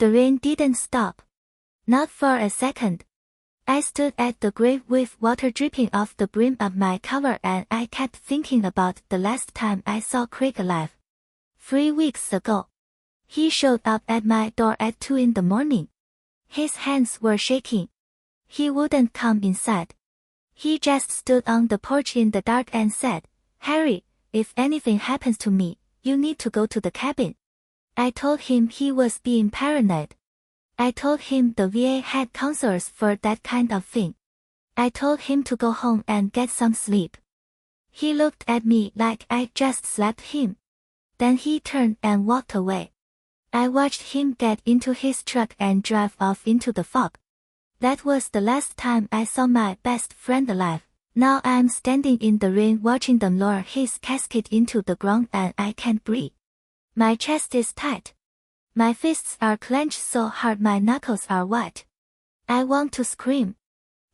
The rain didn't stop. Not for a second. I stood at the grave with water dripping off the brim of my cover and I kept thinking about the last time I saw Craig alive. 3 weeks ago. He showed up at my door at 2 in the morning. His hands were shaking. He wouldn't come inside. He just stood on the porch in the dark and said, "Harry, if anything happens to me, you need to go to the cabin." I told him he was being paranoid. I told him the VA had counselors for that kind of thing. I told him to go home and get some sleep. He looked at me like I just slapped him. Then he turned and walked away. I watched him get into his truck and drive off into the fog. That was the last time I saw my best friend alive. Now I'm standing in the rain watching them lower his casket into the ground and I can't breathe. My chest is tight. My fists are clenched so hard my knuckles are white. I want to scream.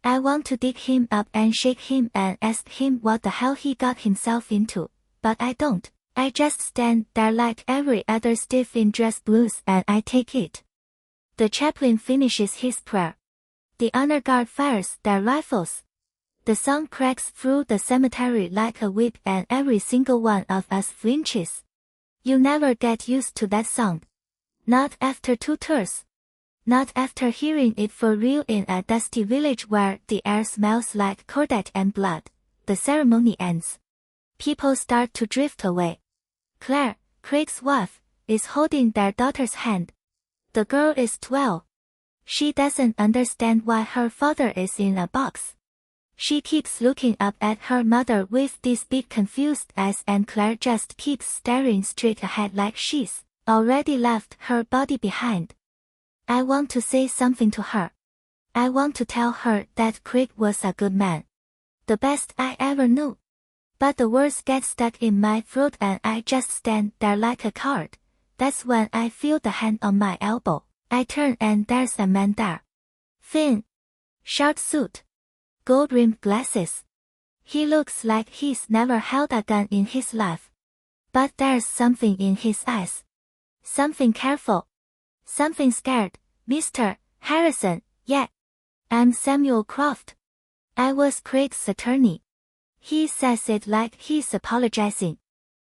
I want to dig him up and shake him and ask him what the hell he got himself into, but I don't. I just stand there like every other stiff in dress blues and I take it. The chaplain finishes his prayer. The honor guard fires their rifles. The song cracks through the cemetery like a whip and every single one of us flinches. You never get used to that song. Not after 2 tours. Not after hearing it for real in a dusty village where the air smells like cordet and blood. The ceremony ends. People start to drift away. Claire, Craig's wife, is holding their daughter's hand. The girl is 12. She doesn't understand why her father is in a box. She keeps looking up at her mother with these big confused eyes and Claire just keeps staring straight ahead like she's already left her body behind. I want to say something to her. I want to tell her that Craig was a good man. The best I ever knew. But the words get stuck in my throat and I just stand there like a coward. That's when I feel the hand on my elbow. I turn and there's a man there. Thin. Short suit. Gold-rimmed glasses. He looks like he's never held a gun in his life. But there's something in his eyes. Something careful. Something scared. Mr. Harrison, yeah. I'm Samuel Croft. I was Craig's attorney. He says it like he's apologizing.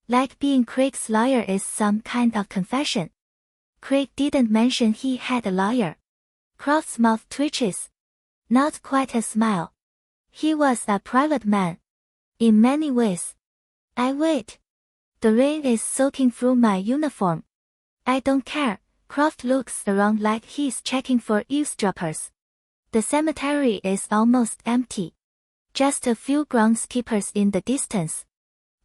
Like being Craig's lawyer is some kind of confession. Craig didn't mention he had a lawyer. Croft's mouth twitches. Not quite a smile. He was a private man. In many ways. I wait. The rain is soaking through my uniform. I don't care. Croft looks around like he's checking for eavesdroppers. The cemetery is almost empty. Just a few groundskeepers in the distance.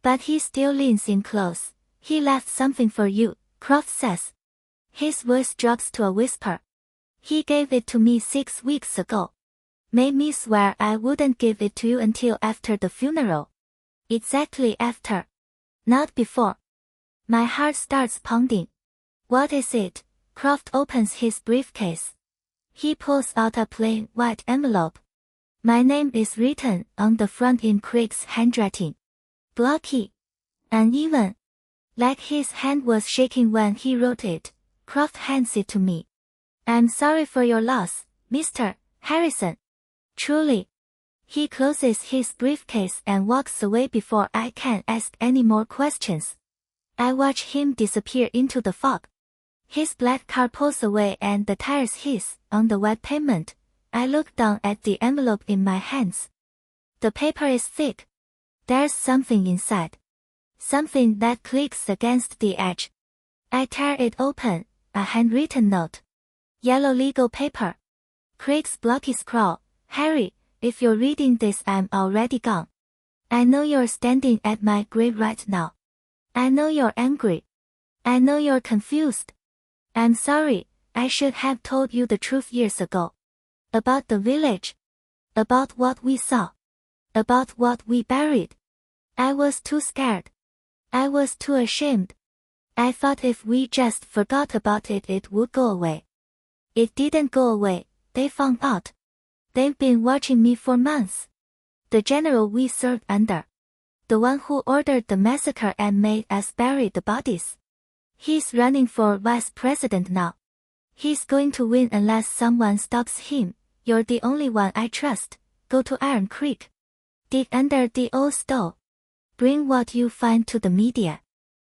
But he still leans in close. He left something for you, Croft says. His voice drops to a whisper. He gave it to me 6 weeks ago. Made me swear I wouldn't give it to you until after the funeral. Exactly after. Not before. My heart starts pounding. What is it? Croft opens his briefcase. He pulls out a plain white envelope. My name is written on the front in Craig's handwriting. Blocky. Uneven. Like his hand was shaking when he wrote it. Croft hands it to me. I'm sorry for your loss, Mr. Harrison. Truly. He closes his briefcase and walks away before I can ask any more questions. I watch him disappear into the fog. His black car pulls away and the tires hiss on the wet pavement. I look down at the envelope in my hands. The paper is thick. There's something inside. Something that clicks against the edge. I tear it open, a handwritten note. Yellow legal paper. Craig's blocky scrawl. Harry, if you're reading this I'm already gone. I know you're standing at my grave right now. I know you're angry. I know you're confused. I'm sorry, I should have told you the truth years ago. About the village. About what we saw. About what we buried. I was too scared. I was too ashamed. I thought if we just forgot about it, it would go away. It didn't go away, they found out. They've been watching me for months. The general we served under. The one who ordered the massacre and made us bury the bodies. He's running for vice president now. He's going to win unless someone stops him. You're the only one I trust. Go to Iron Creek. Dig under the old stove. Bring what you find to the media.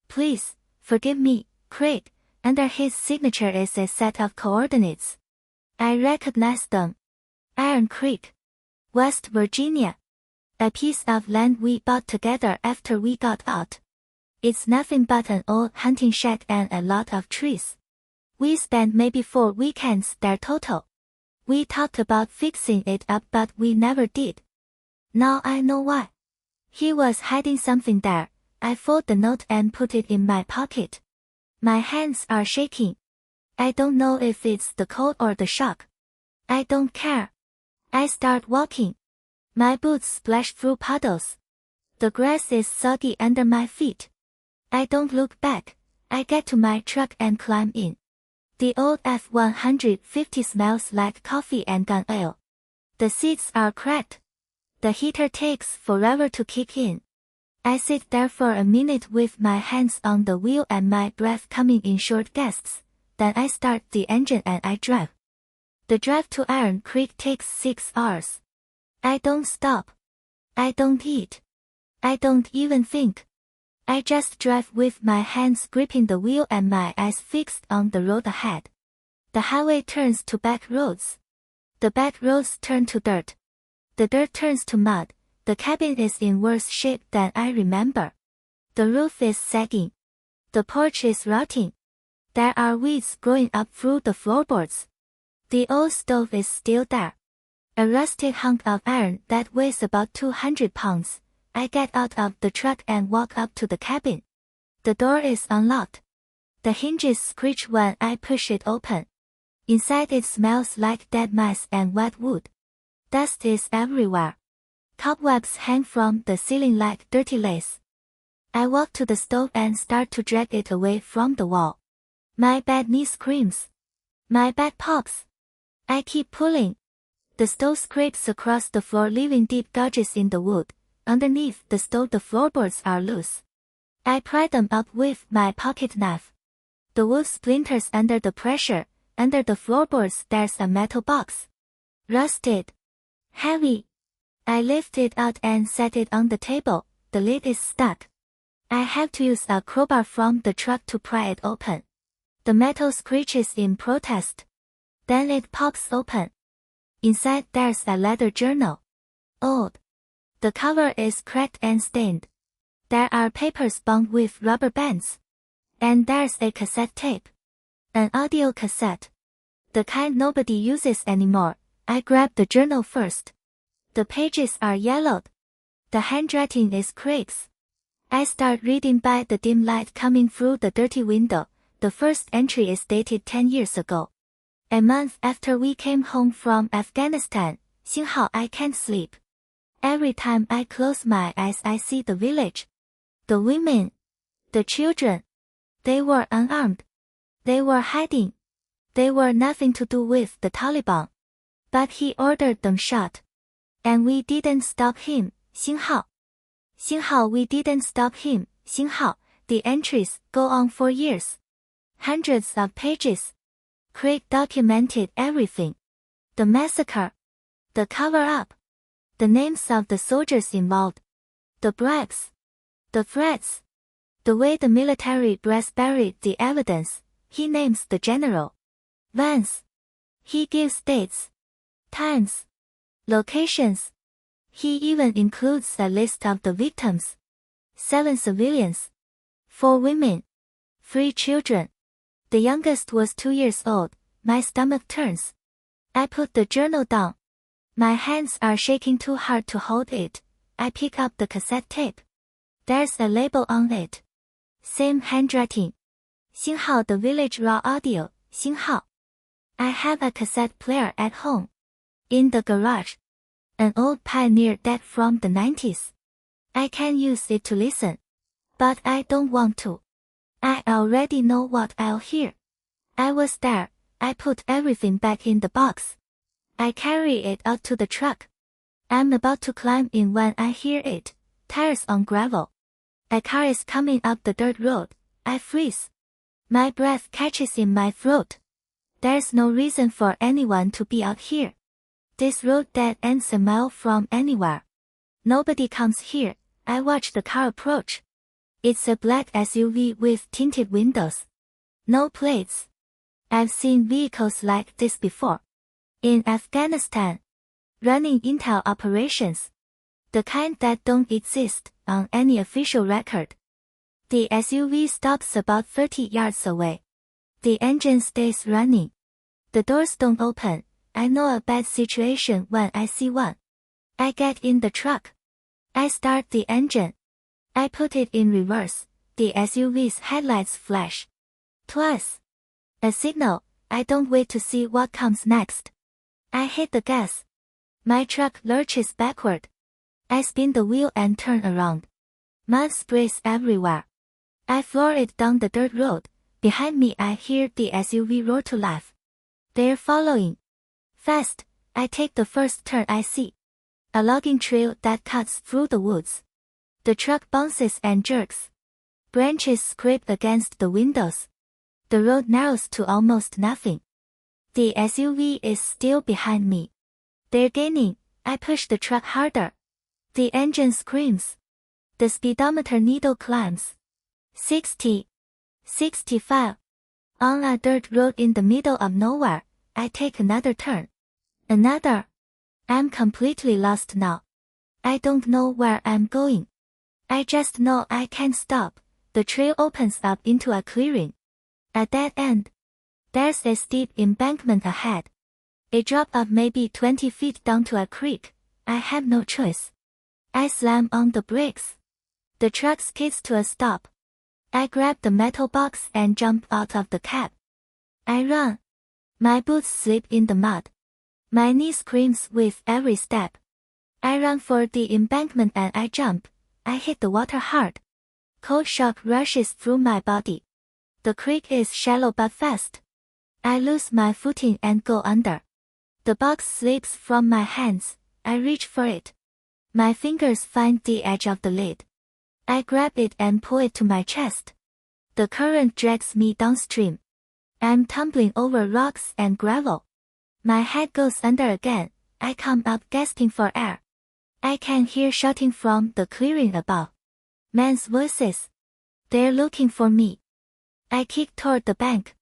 Please, forgive me, Craig. Under his signature is a set of coordinates. I recognize them. Iron Creek, West Virginia. A piece of land we bought together after we got out. It's nothing but an old hunting shack and a lot of trees. We spent maybe 4 weekends there total. We talked about fixing it up but we never did. Now I know why. He was hiding something there. I fold the note and put it in my pocket. My hands are shaking. I don't know if it's the cold or the shock. I don't care. I start walking. My boots splash through puddles. The grass is soggy under my feet. I don't look back. I get to my truck and climb in. The old F-150 smells like coffee and gun oil. The seats are cracked. The heater takes forever to kick in. I sit there for a minute with my hands on the wheel and my breath coming in short gasps. Then I start the engine and I drive. The drive to Iron Creek takes 6 hours. I don't stop. I don't eat. I don't even think. I just drive with my hands gripping the wheel and my eyes fixed on the road ahead. The highway turns to back roads. The back roads turn to dirt. The dirt turns to mud. The cabin is in worse shape than I remember. The roof is sagging. The porch is rotting. There are weeds growing up through the floorboards. The old stove is still there. A rusted hunk of iron that weighs about 200 pounds. I get out of the truck and walk up to the cabin. The door is unlocked. The hinges screech when I push it open. Inside it smells like dead mice and wet wood. Dust is everywhere. Cobwebs hang from the ceiling like dirty lace. I walk to the stove and start to drag it away from the wall. My bad knee screams. My back pops. I keep pulling. The stove scrapes across the floor leaving deep gouges in the wood. Underneath the stove the floorboards are loose. I pry them up with my pocket knife. The wood splinters under the pressure. Under the floorboards there's a metal box. Rusted. Heavy. I lift it out and set it on the table. The lid is stuck. I have to use a crowbar from the truck to pry it open. The metal screeches in protest. Then it pops open. Inside there's a leather journal. Old. The cover is cracked and stained. There are papers bound with rubber bands. And there's a cassette tape. An audio cassette. The kind nobody uses anymore. I grab the journal first. The pages are yellowed. The handwriting is Craig's. I start reading by the dim light coming through the dirty window. The first entry is dated 10 years ago. A month after we came home from Afghanistan. 幸好 I can't sleep. Every time I close my eyes I see the village. The women. The children. They were unarmed. They were hiding. They were nothing to do with the Taliban. But he ordered them shot. And we didn't stop him. 幸好. 幸好 we didn't stop him. 幸好. The entries go on for years. Hundreds of pages. Craig documented everything. The massacre. The cover-up. The names of the soldiers involved. The bribes. The threats. The way the military brass buried the evidence. He names the general. Vance. He gives dates. Times. Locations. He even includes a list of the victims. 7 civilians. 4 women. 3 children. The youngest was 2 years old. My stomach turns. I put the journal down. My hands are shaking too hard to hold it. I pick up the cassette tape. There's a label on it. Same handwriting. 幸好 the village raw audio. 幸好. I have a cassette player at home. In the garage. An old Pioneer deck from the 90s. I can use it to listen. But I don't want to. I already know what I'll hear. I was there. I put everything back in the box. I carry it out to the truck. I'm about to climb in when I hear it. Tires on gravel. A car is coming up the dirt road. I freeze. My breath catches in my throat. There's no reason for anyone to be out here. This road dead ends a mile from anywhere. Nobody comes here. I watch the car approach. It's a black SUV with tinted windows. No plates. I've seen vehicles like this before. In Afghanistan. Running intel operations. The kind that don't exist on any official record. The SUV stops about 30 yards away. The engine stays running. The doors don't open. I know a bad situation when I see one. I get in the truck. I start the engine. I put it in reverse. The SUV's headlights flash. Twice. A signal. I don't wait to see what comes next. I hit the gas. My truck lurches backward. I spin the wheel and turn around. Mud sprays everywhere. I floor it down the dirt road. Behind me I hear the SUV roar to life. They're following. Fast. I take the first turn I see. A logging trail that cuts through the woods. The truck bounces and jerks. Branches scrape against the windows. The road narrows to almost nothing. The SUV is still behind me. They're gaining. I push the truck harder. The engine screams. The speedometer needle climbs. 60. 65. On a dirt road in the middle of nowhere, I take another turn. Another. I'm completely lost now. I don't know where I'm going. I just know I can't stop. The trail opens up into a clearing. A dead end. There's a steep embankment ahead. A drop of maybe 20 feet down to a creek. I have no choice. I slam on the brakes. The truck skids to a stop. I grab the metal box and jump out of the cab. I run. My boots slip in the mud. My knee screams with every step. I run for the embankment and I jump. I hit the water hard. Cold shock rushes through my body. The creek is shallow but fast. I lose my footing and go under. The box slips from my hands. I reach for it. My fingers find the edge of the lid. I grab it and pull it to my chest. The current drags me downstream. I'm tumbling over rocks and gravel. My head goes under again. I come up gasping for air. I can hear shouting from the clearing above. Men's voices. They're looking for me. I kick toward the bank.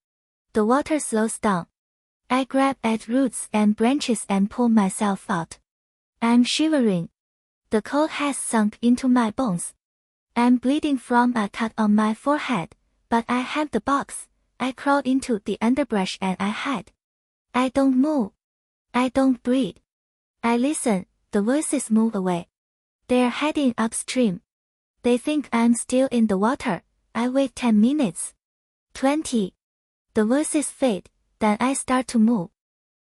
The water slows down. I grab at roots and branches and pull myself out. I'm shivering. The cold has sunk into my bones. I'm bleeding from a cut on my forehead, but I have the box. I crawl into the underbrush and I hide. I don't move. I don't breathe. I listen. The voices move away. They're heading upstream. They think I'm still in the water. I wait 10 minutes. 20. The voices fade, then I start to move.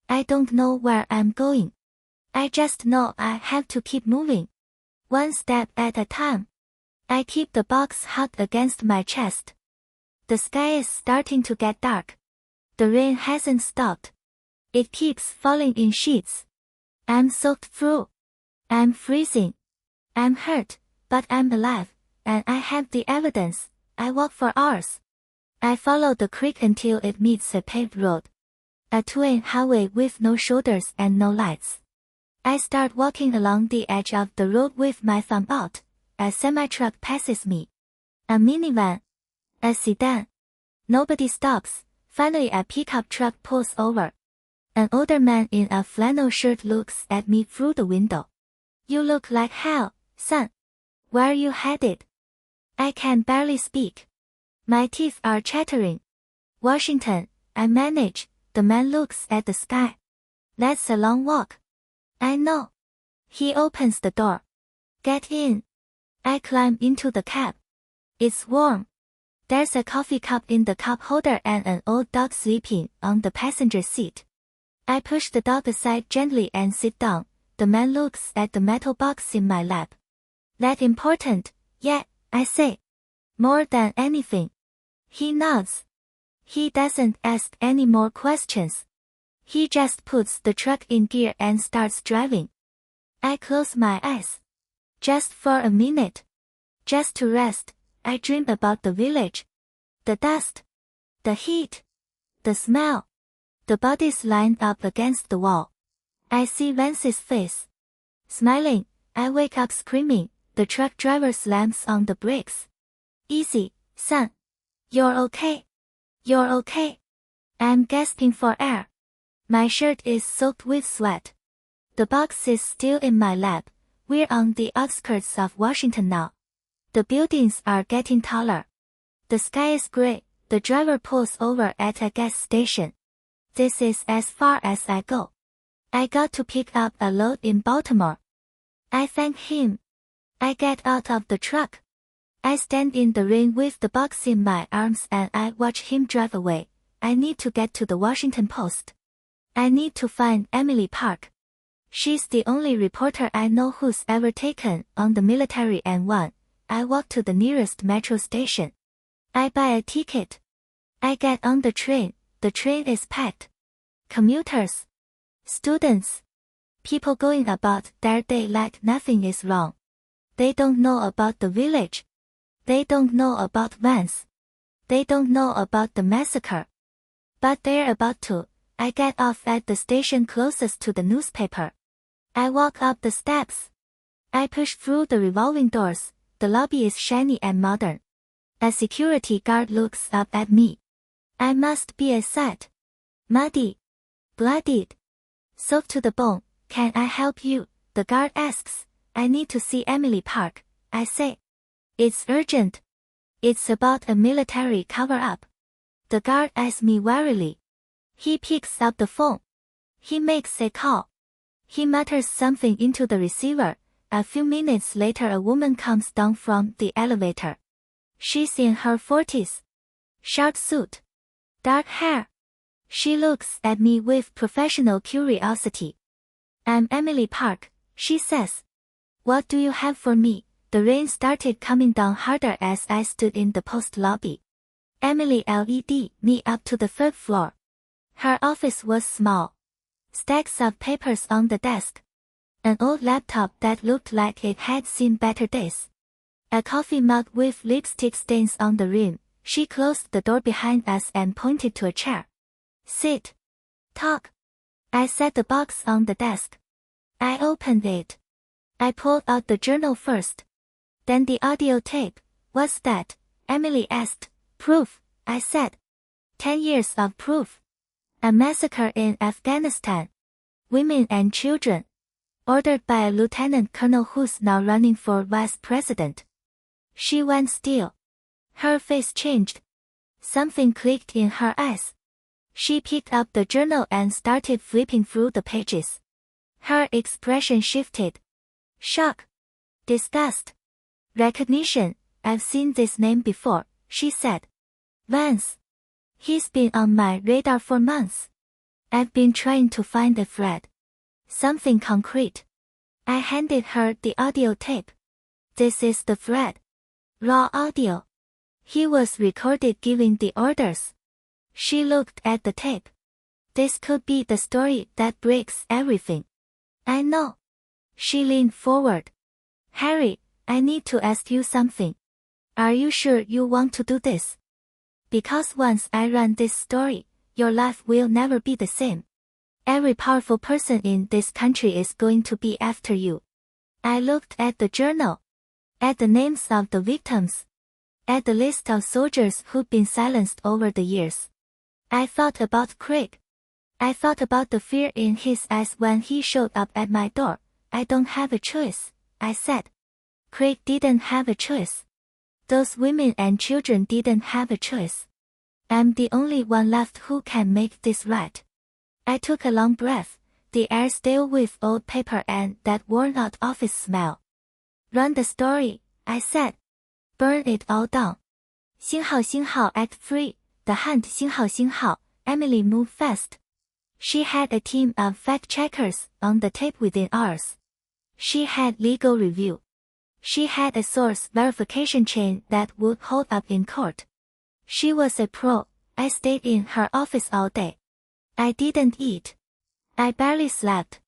I don't know where I'm going. I just know I have to keep moving. One step at a time. I keep the box hugged against my chest. The sky is starting to get dark. The rain hasn't stopped. It keeps falling in sheets. I'm soaked through. I'm freezing. I'm hurt, but I'm alive, and I have the evidence. I walk for hours. I follow the creek until it meets a paved road. A two-lane highway with no shoulders and no lights. I start walking along the edge of the road with my thumb out. A semi-truck passes me. A minivan. A sedan. Nobody stops. Finally a pickup truck pulls over. An older man in a flannel shirt looks at me through the window. You look like hell, son. Where are you headed? I can barely speak. My teeth are chattering. Washington, I manage. The man looks at the sky. That's a long walk. I know. He opens the door. Get in. I climb into the cab. It's warm. There's a coffee cup in the cup holder and an old dog sleeping on the passenger seat. I push the dog aside gently and sit down. The man looks at the metal box in my lap. That important? Yeah, I say. More than anything. He nods. He doesn't ask any more questions. He just puts the truck in gear and starts driving. I close my eyes. Just for a minute. Just to rest. I dream about the village. The dust. The heat. The smell. The bodies lined up against the wall. I see Vance's face. Smiling, I wake up screaming. The truck driver slams on the brakes. Easy, son. You're okay. You're okay. I'm gasping for air. My shirt is soaked with sweat. The box is still in my lap. We're on the outskirts of Washington now. The buildings are getting taller. The sky is gray. The driver pulls over at a gas station. This is as far as I go. I got to pick up a load in Baltimore. I thank him. I get out of the truck. I stand in the rain with the box in my arms and I watch him drive away. I need to get to the Washington Post. I need to find Emily Park. She's the only reporter I know who's ever taken on the military N1. I walk to the nearest metro station. I buy a ticket. I get on the train. The train is packed. Commuters. Students. People going about their day like nothing is wrong. They don't know about the village. They don't know about Vance. They don't know about the massacre. But they're about to. I get off at the station closest to the newspaper. I walk up the steps. I push through the revolving doors. The lobby is shiny and modern. A security guard looks up at me. I must be a sight. Muddy. Bloodied. Soaked to the bone. Can I help you? The guard asks. I need to see Emily Park. I say. It's urgent. It's about a military cover-up. The guard eyes me warily. He picks up the phone. He makes a call. He mutters something into the receiver. A few minutes later a woman comes down from the elevator. She's in her 40s. Short suit. Dark hair. She looks at me with professional curiosity. I'm Emily Park, she says. What do you have for me? The rain started coming down harder as I stood in the post lobby. Emily led me up to the third floor. Her office was small. Stacks of papers on the desk. An old laptop that looked like it had seen better days. A coffee mug with lipstick stains on the rim. She closed the door behind us and pointed to a chair. Sit. Talk. I set the box on the desk. I opened it. I pulled out the journal first. Then the audio tape. What's that? Emily asked. Proof, I said. 10 years of proof. A massacre in Afghanistan. Women and children. Ordered by a lieutenant colonel who's now running for vice president. She went still. Her face changed. Something clicked in her eyes. She picked up the journal and started flipping through the pages. Her expression shifted. Shock. Disgust. Recognition. I've seen this name before, she said. Vance. He's been on my radar for months. I've been trying to find a thread. Something concrete. I handed her the audio tape. This is the thread. Raw audio. He was recorded giving the orders. She looked at the tape. This could be the story that breaks everything. I know. She leaned forward. Harry, I need to ask you something. Are you sure you want to do this? Because once I run this story, your life will never be the same. Every powerful person in this country is going to be after you. I looked at the journal. At the names of the victims. At the list of soldiers who'd been silenced over the years. I thought about Craig. I thought about the fear in his eyes when he showed up at my door. I don't have a choice, I said. Craig didn't have a choice. Those women and children didn't have a choice. I'm the only one left who can make this right. I took a long breath, the air stale with old paper and that worn-out office smell. Run the story, I said. Burn it all down. 星号星号 Act 3, The Hunt 星号星号, Emily moved fast. She had a team of fact-checkers on the tape within hours. She had legal review. She had a source verification chain that would hold up in court. She was a pro. I stayed in her office all day. I didn't eat. I barely slept.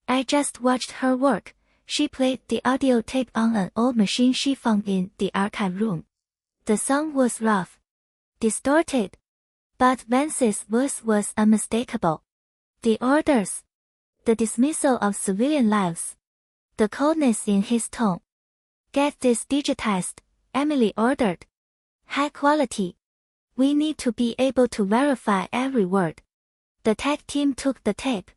I just watched her work. She played the audio tape on an old machine she found in the archive room. The song was rough. Distorted. But Vance's voice was unmistakable. The orders. The dismissal of civilian lives. The coldness in his tone. Get this digitized, Emily ordered. High quality. We need to be able to verify every word. The tech team took the tape.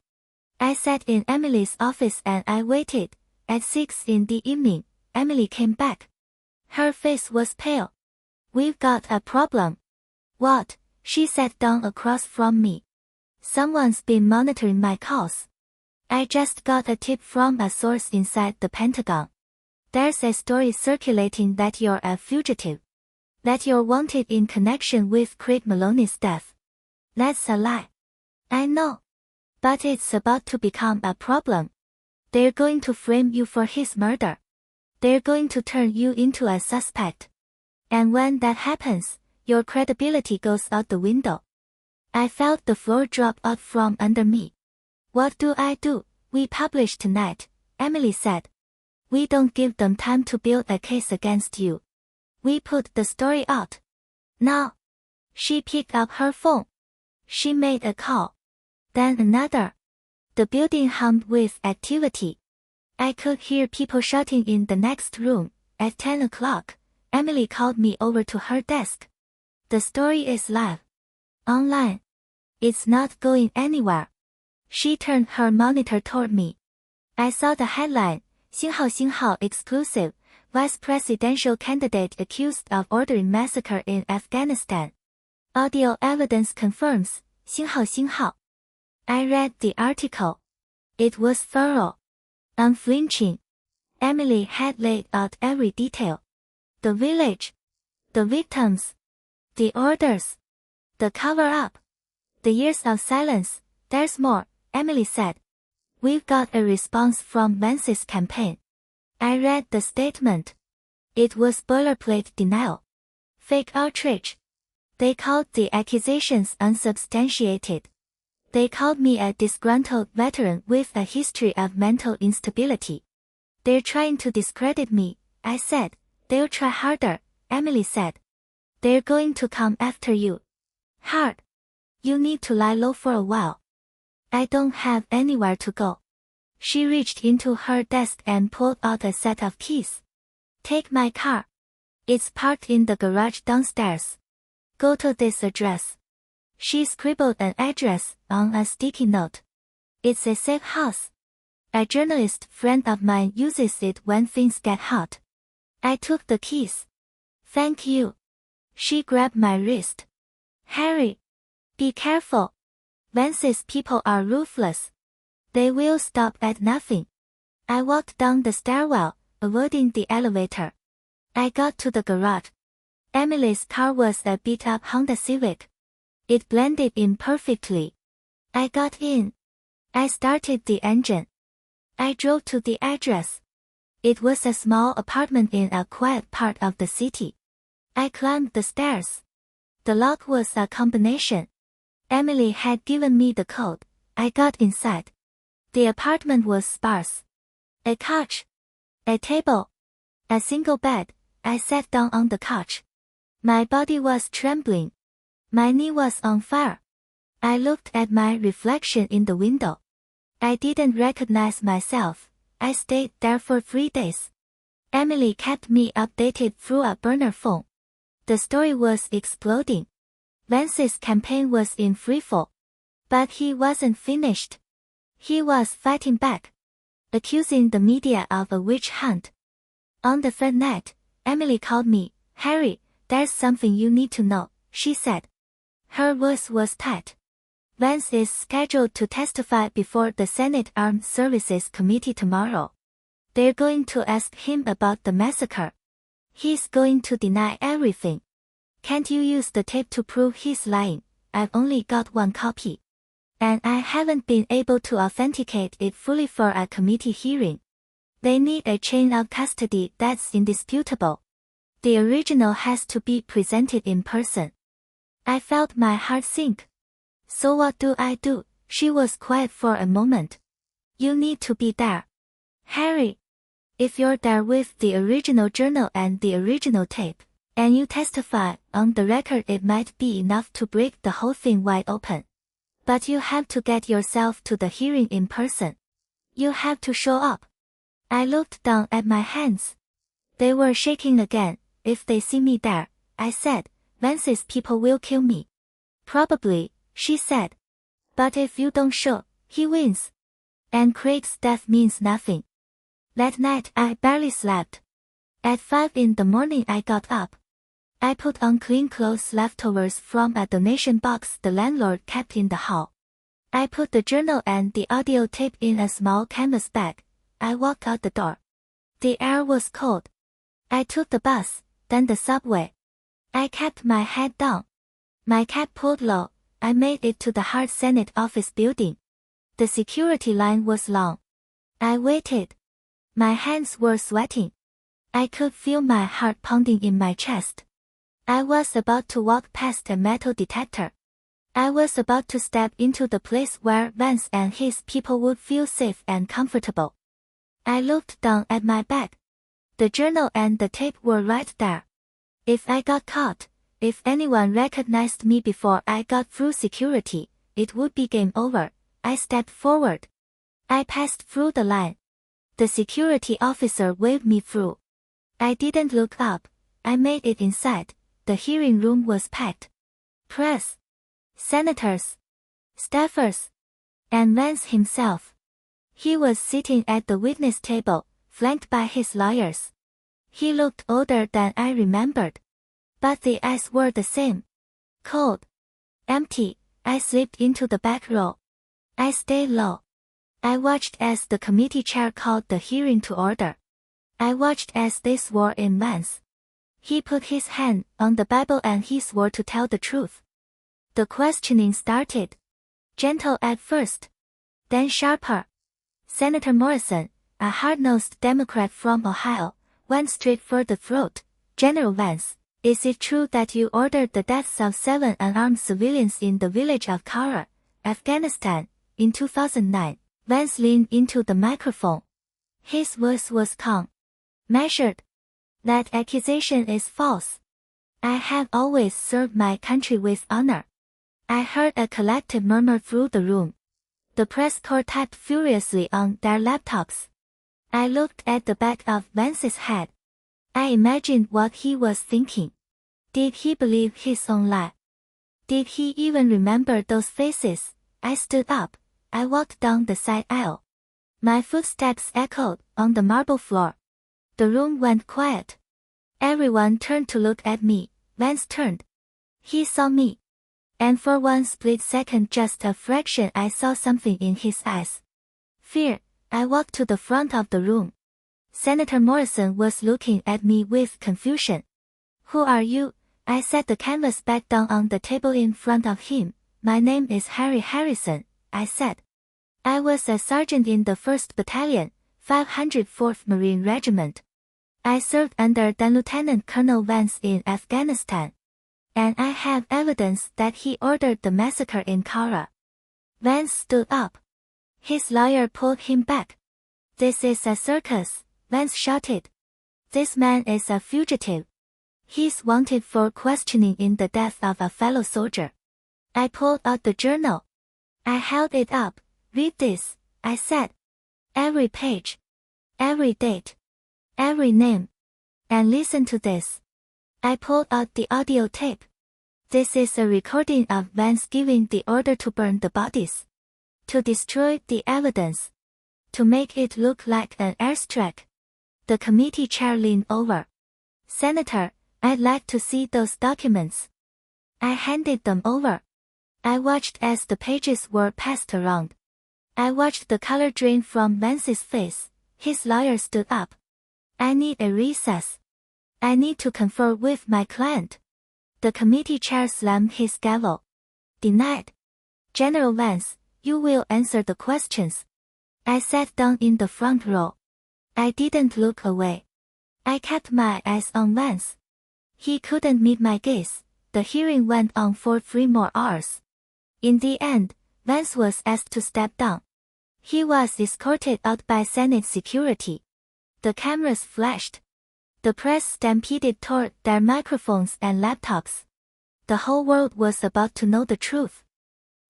I sat in Emily's office and I waited. At 6 in the evening, Emily came back. Her face was pale. We've got a problem. What? She sat down across from me. Someone's been monitoring my calls. I just got a tip from a source inside the Pentagon. There's a story circulating that you're a fugitive. That you're wanted in connection with Craig Maloney's death. That's a lie. I know. But it's about to become a problem. They're going to frame you for his murder. They're going to turn you into a suspect. And when that happens, your credibility goes out the window. I felt the floor drop out from under me. What do I do? We publish tonight, Emily said. We don't give them time to build a case against you. We put the story out. Now. She picked up her phone. She made a call. Then another. The building hummed with activity. I could hear people shouting in the next room. At 10 o'clock, Emily called me over to her desk. The story is live. Online. It's not going anywhere. She turned her monitor toward me. I saw the headline, 星号星号 exclusive, Vice Presidential Candidate Accused of Ordering Massacre in Afghanistan. Audio evidence confirms, 星号星号. I read the article. It was thorough. Unflinching. Emily had laid out every detail. The village. The victims. The orders. The cover-up. The years of silence. There's more, Emily said. We've got a response from Vance's campaign. I read the statement. It was boilerplate denial. Fake outrage. They called the accusations unsubstantiated. They called me a disgruntled veteran with a history of mental instability. They're trying to discredit me, I said. They'll try harder, Emily said. They're going to come after you. Hard. You need to lie low for a while. I don't have anywhere to go. She reached into her desk and pulled out a set of keys. Take my car. It's parked in the garage downstairs. Go to this address. She scribbled an address on a sticky note. It's a safe house. A journalist friend of mine uses it when things get hot. I took the keys. Thank you. She grabbed my wrist. Harry. Be careful. Vance's people are ruthless. They will stop at nothing. I walked down the stairwell, avoiding the elevator. I got to the garage. Emily's car was a beat-up Honda Civic. It blended in perfectly. I got in. I started the engine. I drove to the address. It was a small apartment in a quiet part of the city. I climbed the stairs. The lock was a combination. Emily had given me the code. I got inside. The apartment was sparse. A couch. A table. A single bed. I sat down on the couch. My body was trembling. My knee was on fire. I looked at my reflection in the window. I didn't recognize myself. I stayed there for 3 days. Emily kept me updated through a burner phone. The story was exploding. Vance's campaign was in freefall. But he wasn't finished. He was fighting back. Accusing the media of a witch hunt. On the third night, Emily called me. Harry, there's something you need to know, she said. Her voice was tight. Vance is scheduled to testify before the Senate Armed Services Committee tomorrow. They're going to ask him about the massacre. He's going to deny everything. Can't you use the tape to prove he's lying? I've only got one copy. And I haven't been able to authenticate it fully for a committee hearing. They need a chain of custody that's indisputable. The original has to be presented in person. I felt my heart sink. So what do I do? She was quiet for a moment. You need to be there. Harry. If you're there with the original journal and the original tape, And you testify on the record it might be enough to break the whole thing wide open. But you have to get yourself to the hearing in person. You have to show up. I looked down at my hands. They were shaking again. If they see me there, I said, Vance's people will kill me. Probably, she said. But if you don't show, he wins. And Craig's death means nothing. That night I barely slept. At 5 in the morning I got up. I put on clean clothes, leftovers from a donation box the landlord kept in the hall. I put the journal and the audio tape in a small canvas bag. I walked out the door. The air was cold. I took the bus, then the subway. I kept my head down. My cap pulled low. I made it to the Hart Senate office building. The security line was long. I waited. My hands were sweating. I could feel my heart pounding in my chest. I was about to walk past a metal detector. I was about to step into the place where Vance and his people would feel safe and comfortable. I looked down at my bag. The journal and the tape were right there. If I got caught, if anyone recognized me before I got through security, it would be game over. I stepped forward. I passed through the line. The security officer waved me through. I didn't look up. I made it inside. The hearing room was packed. Press, senators, staffers, and Vance himself. He was sitting at the witness table, flanked by his lawyers. He looked older than I remembered. But the eyes were the same. Cold. Empty. I slipped into the back row. I stayed low. I watched as the committee chair called the hearing to order. I watched as they swore in Vance. He put his hand on the Bible and he swore to tell the truth. The questioning started. Gentle at first. Then sharper. Senator Morrison, a hard-nosed Democrat from Ohio, went straight for the throat. General Vance, is it true that you ordered the deaths of 7 unarmed civilians in the village of Kara, Afghanistan, in 2009? Vance leaned into the microphone. His voice was calm, measured. That accusation is false. I have always served my country with honor. I heard a collective murmur through the room. The press corps typed furiously on their laptops. I looked at the back of Vance's head. I imagined what he was thinking. Did he believe his own lie? Did he even remember those faces? I stood up. I walked down the side aisle. My footsteps echoed on the marble floor. The room went quiet. Everyone turned to look at me. Vance turned. He saw me. And for one split second, just a fraction, I saw something in his eyes. Fear. I walked to the front of the room. Senator Morrison was looking at me with confusion. Who are you? I set the canvas back down on the table in front of him. My name is Harry Harrison, I said. I was a sergeant in the 1st Battalion, 504th Marine Regiment. I served under then Lieutenant Colonel Vance in Afghanistan. And I have evidence that he ordered the massacre in Kara. Vance stood up. His lawyer pulled him back. This is a circus, Vance shouted. This man is a fugitive. He's wanted for questioning in the death of a fellow soldier. I pulled out the journal. I held it up. Read this, I said. Every page. Every date. Every name. And listen to this. I pulled out the audio tape. This is a recording of Vance giving the order to burn the bodies. To destroy the evidence. To make it look like an airstrike. The committee chair leaned over. Senator, I'd like to see those documents. I handed them over. I watched as the pages were passed around. I watched the color drain from Vance's face. His lawyer stood up. I need a recess. I need to confer with my client. The committee chair slammed his gavel. Denied. General Vance, you will answer the questions. I sat down in the front row. I didn't look away. I kept my eyes on Vance. He couldn't meet my gaze. The hearing went on for 3 more hours. In the end, Vance was asked to step down. He was escorted out by Senate security. The cameras flashed. The press stampeded toward their microphones and laptops. The whole world was about to know the truth.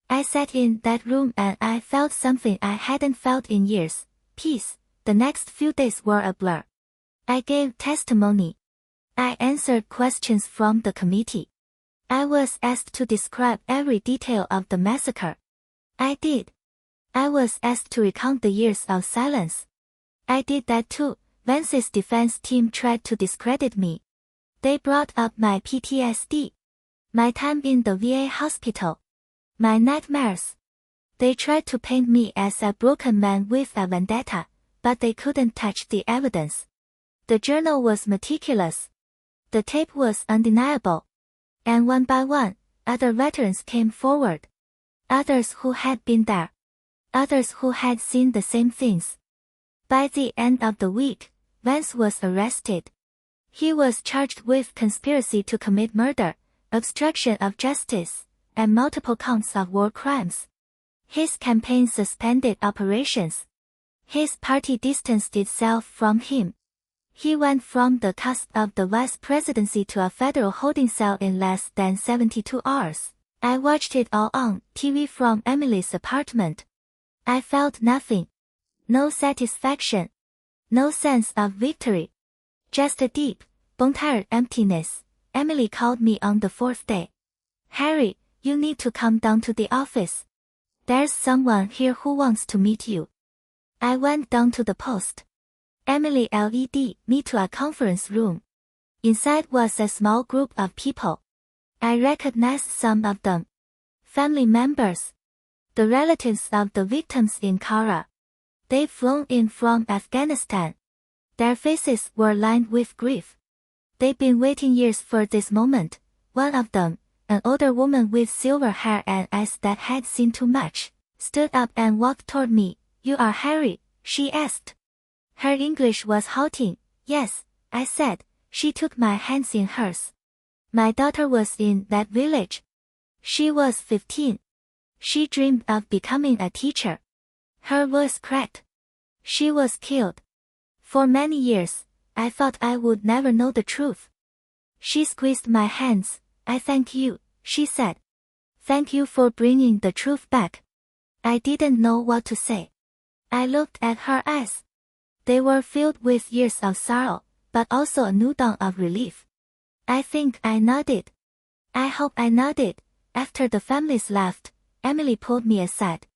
I sat in that room and I felt something I hadn't felt in years, peace. The next few days were a blur. I gave testimony. I answered questions from the committee. I was asked to describe every detail of the massacre. I did. I was asked to recount the years of silence. I did that too. Vance's defense team tried to discredit me. They brought up my PTSD, my time in the VA hospital, my nightmares. They tried to paint me as a broken man with a vendetta, but they couldn't touch the evidence. The journal was meticulous. The tape was undeniable. And one by one, other veterans came forward. Others who had been there. Others who had seen the same things. By the end of the week, Vance was arrested. He was charged with conspiracy to commit murder, obstruction of justice, and multiple counts of war crimes. His campaign suspended operations. His party distanced itself from him. He went from the cusp of the vice presidency to a federal holding cell in less than 72 hours. I watched it all on TV from Emily's apartment. I felt nothing. No satisfaction. No sense of victory. Just a deep, bone-tired emptiness. Emily called me on the fourth day. "Harry, you need to come down to the office. There's someone here who wants to meet you." I went down to the post. Emily led me to a conference room. Inside was a small group of people. I recognized some of them. Family members. The relatives of the victims in Kara. They'd flown in from Afghanistan. Their faces were lined with grief. They'd been waiting years for this moment. One of them, an older woman with silver hair and eyes that had seen too much, stood up and walked toward me. "You are Harry?" she asked. Her English was halting. "Yes," I said. She took my hands in hers. My daughter was in that village. She was 15. She dreamed of becoming a teacher. Her voice cracked. She was killed. For many years, I thought I would never know the truth. She squeezed my hands. "I thank you," she said. "Thank you for bringing the truth back." I didn't know what to say. I looked at her eyes. They were filled with years of sorrow, but also a new dawn of relief. I think I nodded. I hope I nodded. After the families left, Emily pulled me aside.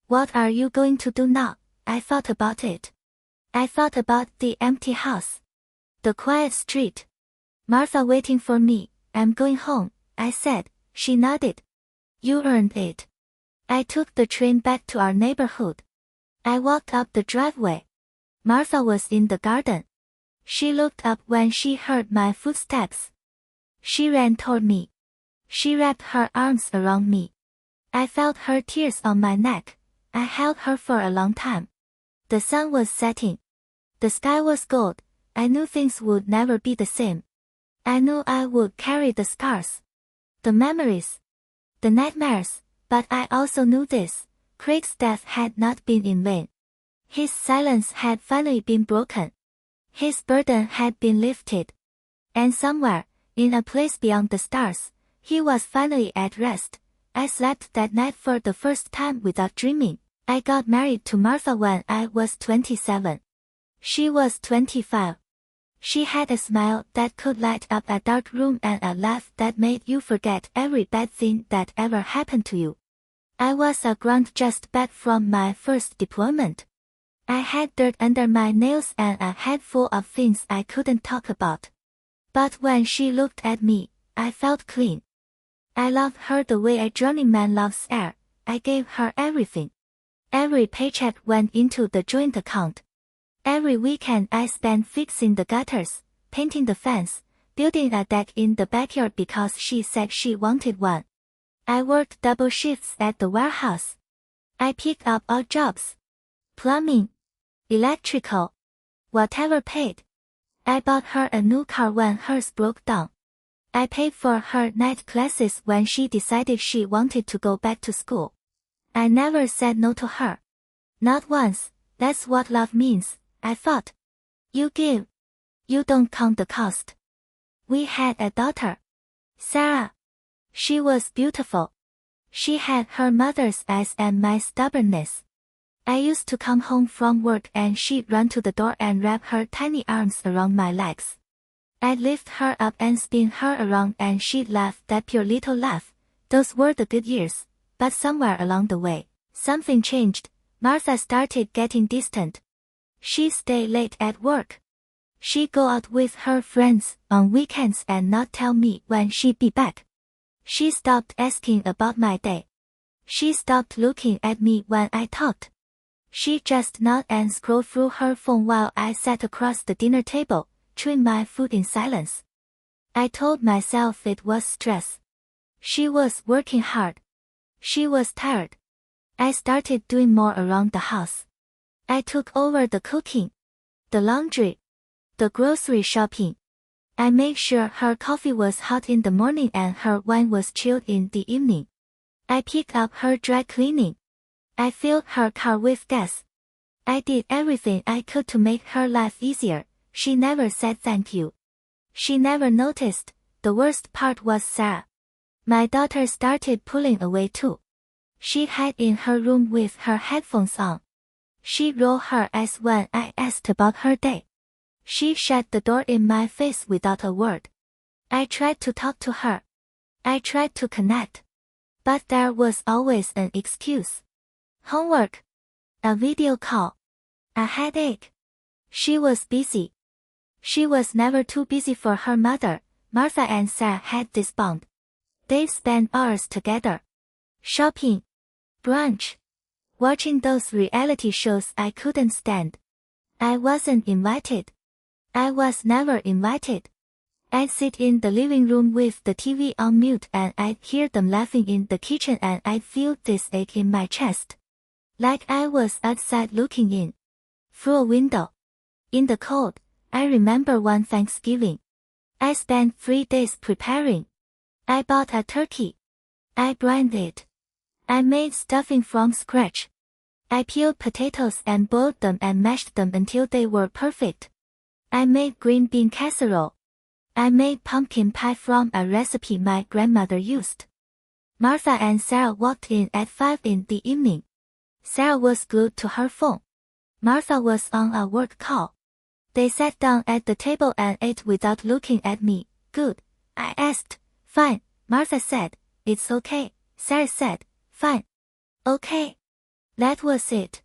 "What are you going to do now?" I thought about it. I thought about the empty house. The quiet street. Martha waiting for me. "I'm going home," I said. She nodded. "You earned it." I took the train back to our neighborhood. I walked up the driveway. Martha was in the garden. She looked up when she heard my footsteps. She ran toward me. She wrapped her arms around me. I felt her tears on my neck. I held her for a long time. The sun was setting. The sky was gold. I knew things would never be the same. I knew I would carry the scars. The memories. The nightmares. But I also knew this. Craig's death had not been in vain. His silence had finally been broken. His burden had been lifted. And somewhere, in a place beyond the stars, he was finally at rest. I slept that night for the first time without dreaming. I got married to Martha when I was 27. She was 25. She had a smile that could light up a dark room and a laugh that made you forget every bad thing that ever happened to you. I was a grunt just back from my first deployment. I had dirt under my nails and a head full of things I couldn't talk about. But when she looked at me, I felt clean. I loved her the way a journeyman loves air. I gave her everything. Every paycheck went into the joint account. Every weekend I spent fixing the gutters, painting the fence, building a deck in the backyard because she said she wanted one. I worked double shifts at the warehouse. I picked up odd jobs. Plumbing. Electrical. Whatever paid. I bought her a new car when hers broke down. I paid for her night classes when she decided she wanted to go back to school. I never said no to her. Not once. That's what love means, I thought. You give. You don't count the cost. We had a daughter, Sarah. She was beautiful. She had her mother's eyes and my stubbornness. I used to come home from work and she'd run to the door and wrap her tiny arms around my legs. I'd lift her up and spin her around and she'd laugh that pure little laugh. Those were the good years, but somewhere along the way, something changed. Martha started getting distant. She'd stay late at work. She'd go out with her friends on weekends and not tell me when she'd be back. She stopped asking about my day. She stopped looking at me when I talked. She'd just nod and scroll through her phone while I sat across the dinner table, chewing my food in silence. I told myself it was stress. She was working hard. She was tired. I started doing more around the house. I took over the cooking, the laundry, the grocery shopping. I made sure her coffee was hot in the morning and her wine was chilled in the evening. I picked up her dry cleaning. I filled her car with gas. I did everything I could to make her life easier. She never said thank you. She never noticed. The worst part was Sarah. My daughter started pulling away too. She'd hide in her room with her headphones on. She'd roll her eyes when I asked about her day. She shut the door in my face without a word. I tried to talk to her. I tried to connect. But there was always an excuse. Homework. A video call. A headache. She was busy. She was never too busy for her mother. Martha and Sarah had this bond. They'd spend hours together. Shopping. Brunch. Watching those reality shows I couldn't stand. I wasn't invited. I was never invited. I'd sit in the living room with the TV on mute and I'd hear them laughing in the kitchen and I'd feel this ache in my chest. Like I was outside looking in. Through a window. In the cold. I remember one Thanksgiving. I spent 3 days preparing. I bought a turkey. I brined it. I made stuffing from scratch. I peeled potatoes and boiled them and mashed them until they were perfect. I made green bean casserole. I made pumpkin pie from a recipe my grandmother used. Martha and Sarah walked in at 5 in the evening. Sarah was glued to her phone. Martha was on a work call. They sat down at the table and ate without looking at me. Good, I asked. Fine, Martha said. It's okay, Sarah said. Fine. Okay. That was it.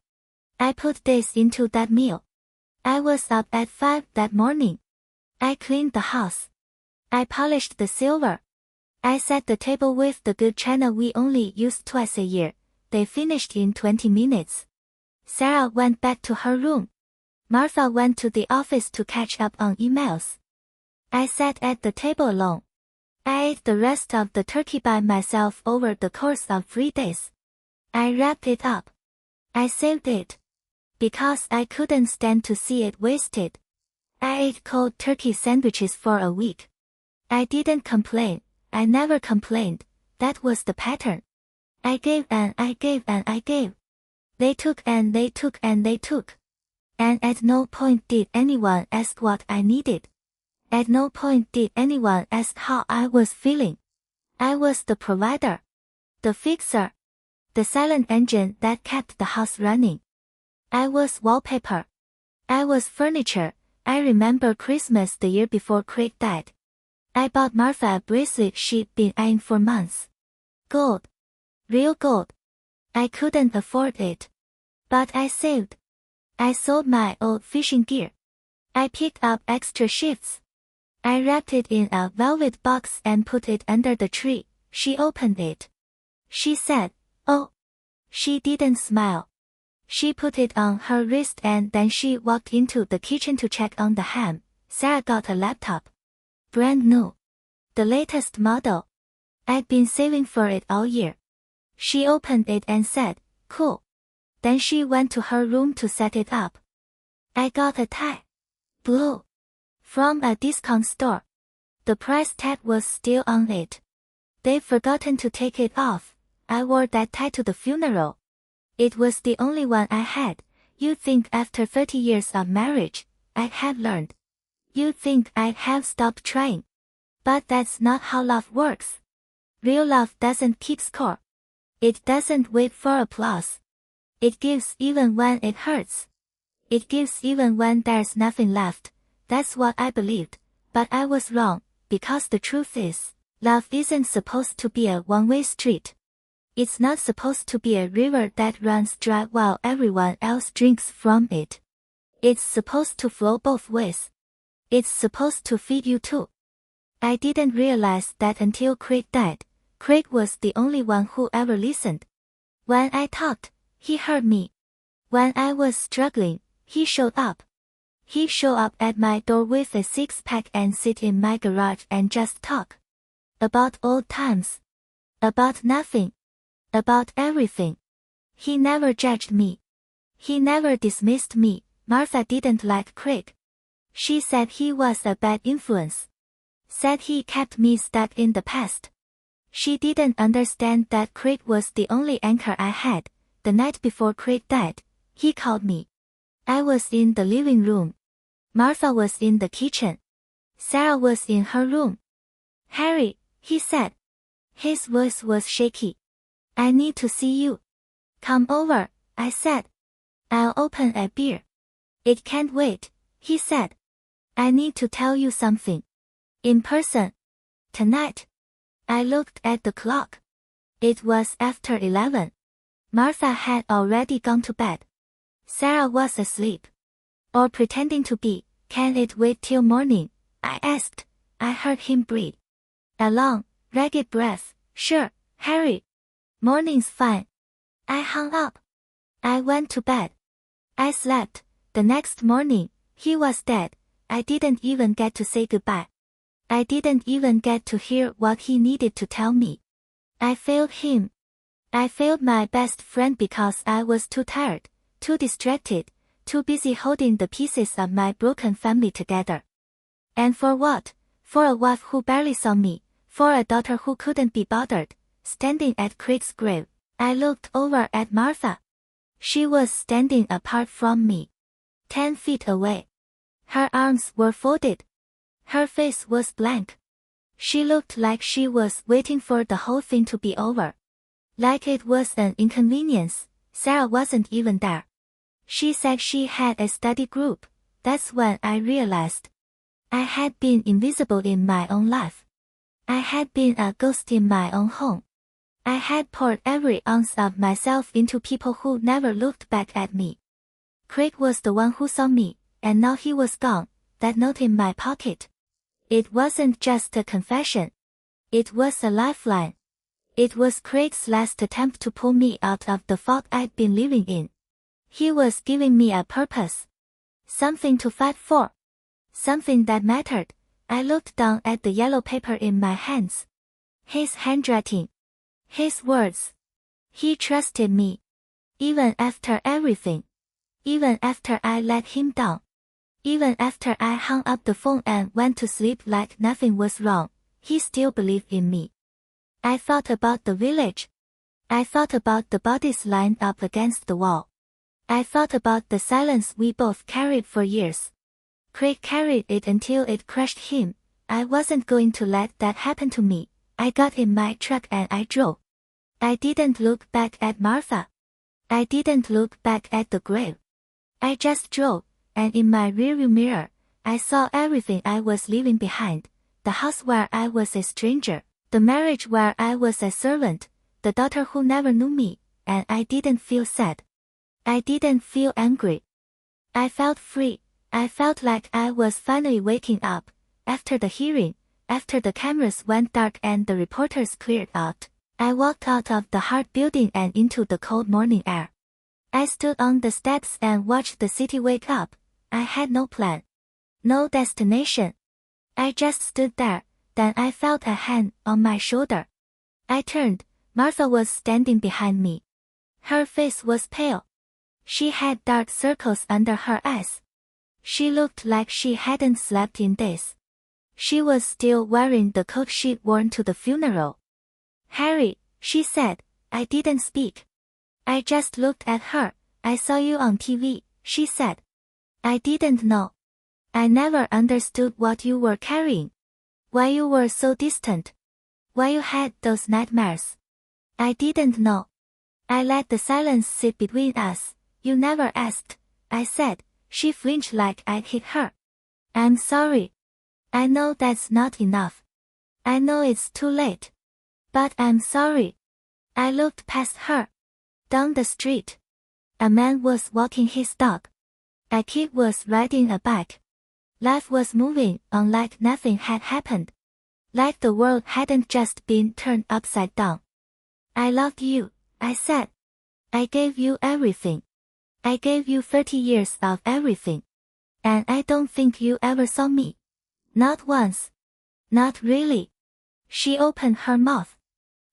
I put days into that meal. I was up at 5 that morning. I cleaned the house. I polished the silver. I set the table with the good china we only used twice a year. They finished in 20 minutes. Sarah went back to her room. Martha went to the office to catch up on emails. I sat at the table alone. I ate the rest of the turkey by myself over the course of 3 days. I wrapped it up. I saved it. Because I couldn't stand to see it wasted. I ate cold turkey sandwiches for a week. I didn't complain. I never complained. That was the pattern. I gave and I gave and I gave. They took and they took and they took. And at no point did anyone ask what I needed. At no point did anyone ask how I was feeling. I was the provider. The fixer. The silent engine that kept the house running. I was wallpaper. I was furniture. I remember Christmas the year before Craig died. I bought Martha a bracelet she'd been eyeing for months. Gold. Real gold. I couldn't afford it. But I saved. I sold my old fishing gear. I picked up extra shifts. I wrapped it in a velvet box and put it under the tree. She opened it. She said, "Oh." She didn't smile. She put it on her wrist and then she walked into the kitchen to check on the ham. Sarah got a laptop. Brand new. The latest model. I'd been saving for it all year. She opened it and said, "Cool." Then she went to her room to set it up. I got a tie. Blue. From a discount store. The price tag was still on it. They'd forgotten to take it off. I wore that tie to the funeral. It was the only one I had. You'd think after 30 years of marriage, I had learned. You'd think I'd have stopped trying. But that's not how love works. Real love doesn't keep score. It doesn't wait for applause. It gives even when it hurts. It gives even when there's nothing left. That's what I believed, but I was wrong, because the truth is, love isn't supposed to be a one-way street. It's not supposed to be a river that runs dry while everyone else drinks from it. It's supposed to flow both ways. It's supposed to feed you too. I didn't realize that until Craig died. Craig was the only one who ever listened. When I talked, he heard me. When I was struggling, he showed up. He showed up at my door with a six-pack and sit in my garage and just talk. About old times. About nothing. About everything. He never judged me. He never dismissed me. Martha didn't like Craig. She said he was a bad influence. Said he kept me stuck in the past. She didn't understand that Craig was the only anchor I had. The night before Craig died, he called me. I was in the living room. Martha was in the kitchen. Sarah was in her room. "Harry," he said. His voice was shaky. "I need to see you." "Come over," I said. "I'll open a beer." "It can't wait," he said. "I need to tell you something. In person. Tonight." I looked at the clock. It was after 11. Martha had already gone to bed. Sarah was asleep. Or pretending to be. "Can it wait till morning?" I asked. I heard him breathe. A long, ragged breath. "Sure, Harry. Morning's fine." I hung up. I went to bed. I slept. The next morning, he was dead. I didn't even get to say goodbye. I didn't even get to hear what he needed to tell me. I failed him. I failed my best friend because I was too tired, too distracted, too busy holding the pieces of my broken family together. And for what? For a wife who barely saw me, for a daughter who couldn't be bothered. Standing at Craig's grave, I looked over at Martha. She was standing apart from me. 10 feet away. Her arms were folded. Her face was blank. She looked like she was waiting for the whole thing to be over. Like it was an inconvenience. Sarah wasn't even there. She said she had a study group. That's when I realized. I had been invisible in my own life. I had been a ghost in my own home. I had poured every ounce of myself into people who never looked back at me. Craig was the one who saw me, and now he was gone. That note in my pocket. It wasn't just a confession. It was a lifeline. It was Craig's last attempt to pull me out of the fog I'd been living in. He was giving me a purpose. Something to fight for. Something that mattered. I looked down at the yellow paper in my hands. His handwriting. His words. He trusted me. Even after everything. Even after I let him down. Even after I hung up the phone and went to sleep like nothing was wrong, he still believed in me. I thought about the village. I thought about the bodies lined up against the wall. I thought about the silence we both carried for years. Craig carried it until it crushed him. I wasn't going to let that happen to me. I got in my truck and I drove. I didn't look back at Martha. I didn't look back at the grave. I just drove. And in my rearview mirror, I saw everything I was leaving behind. The house where I was a stranger, the marriage where I was a servant, the daughter who never knew me, and I didn't feel sad. I didn't feel angry. I felt free. I felt like I was finally waking up. After the hearing, after the cameras went dark and the reporters cleared out, I walked out of the Hart building and into the cold morning air. I stood on the steps and watched the city wake up. I had no plan. No destination. I just stood there, then I felt a hand on my shoulder. I turned. Martha was standing behind me. Her face was pale. She had dark circles under her eyes. She looked like she hadn't slept in days. She was still wearing the coat she'd worn to the funeral. "Harry," she said. I didn't speak. I just looked at her. "I saw you on TV," she said. I didn't know. I never understood what you were carrying. Why you were so distant. Why you had those nightmares. I didn't know. I let the silence sit between us. You never asked, I said. She flinched like I'd hit her. I'm sorry. I know that's not enough. I know it's too late. But I'm sorry. I looked past her. Down the street. A man was walking his dog. A kid was riding a bike. Life was moving on like nothing had happened. Like the world hadn't just been turned upside down. I loved you, I said. I gave you everything. I gave you 30 years of everything. And I don't think you ever saw me. Not once. Not really. She opened her mouth.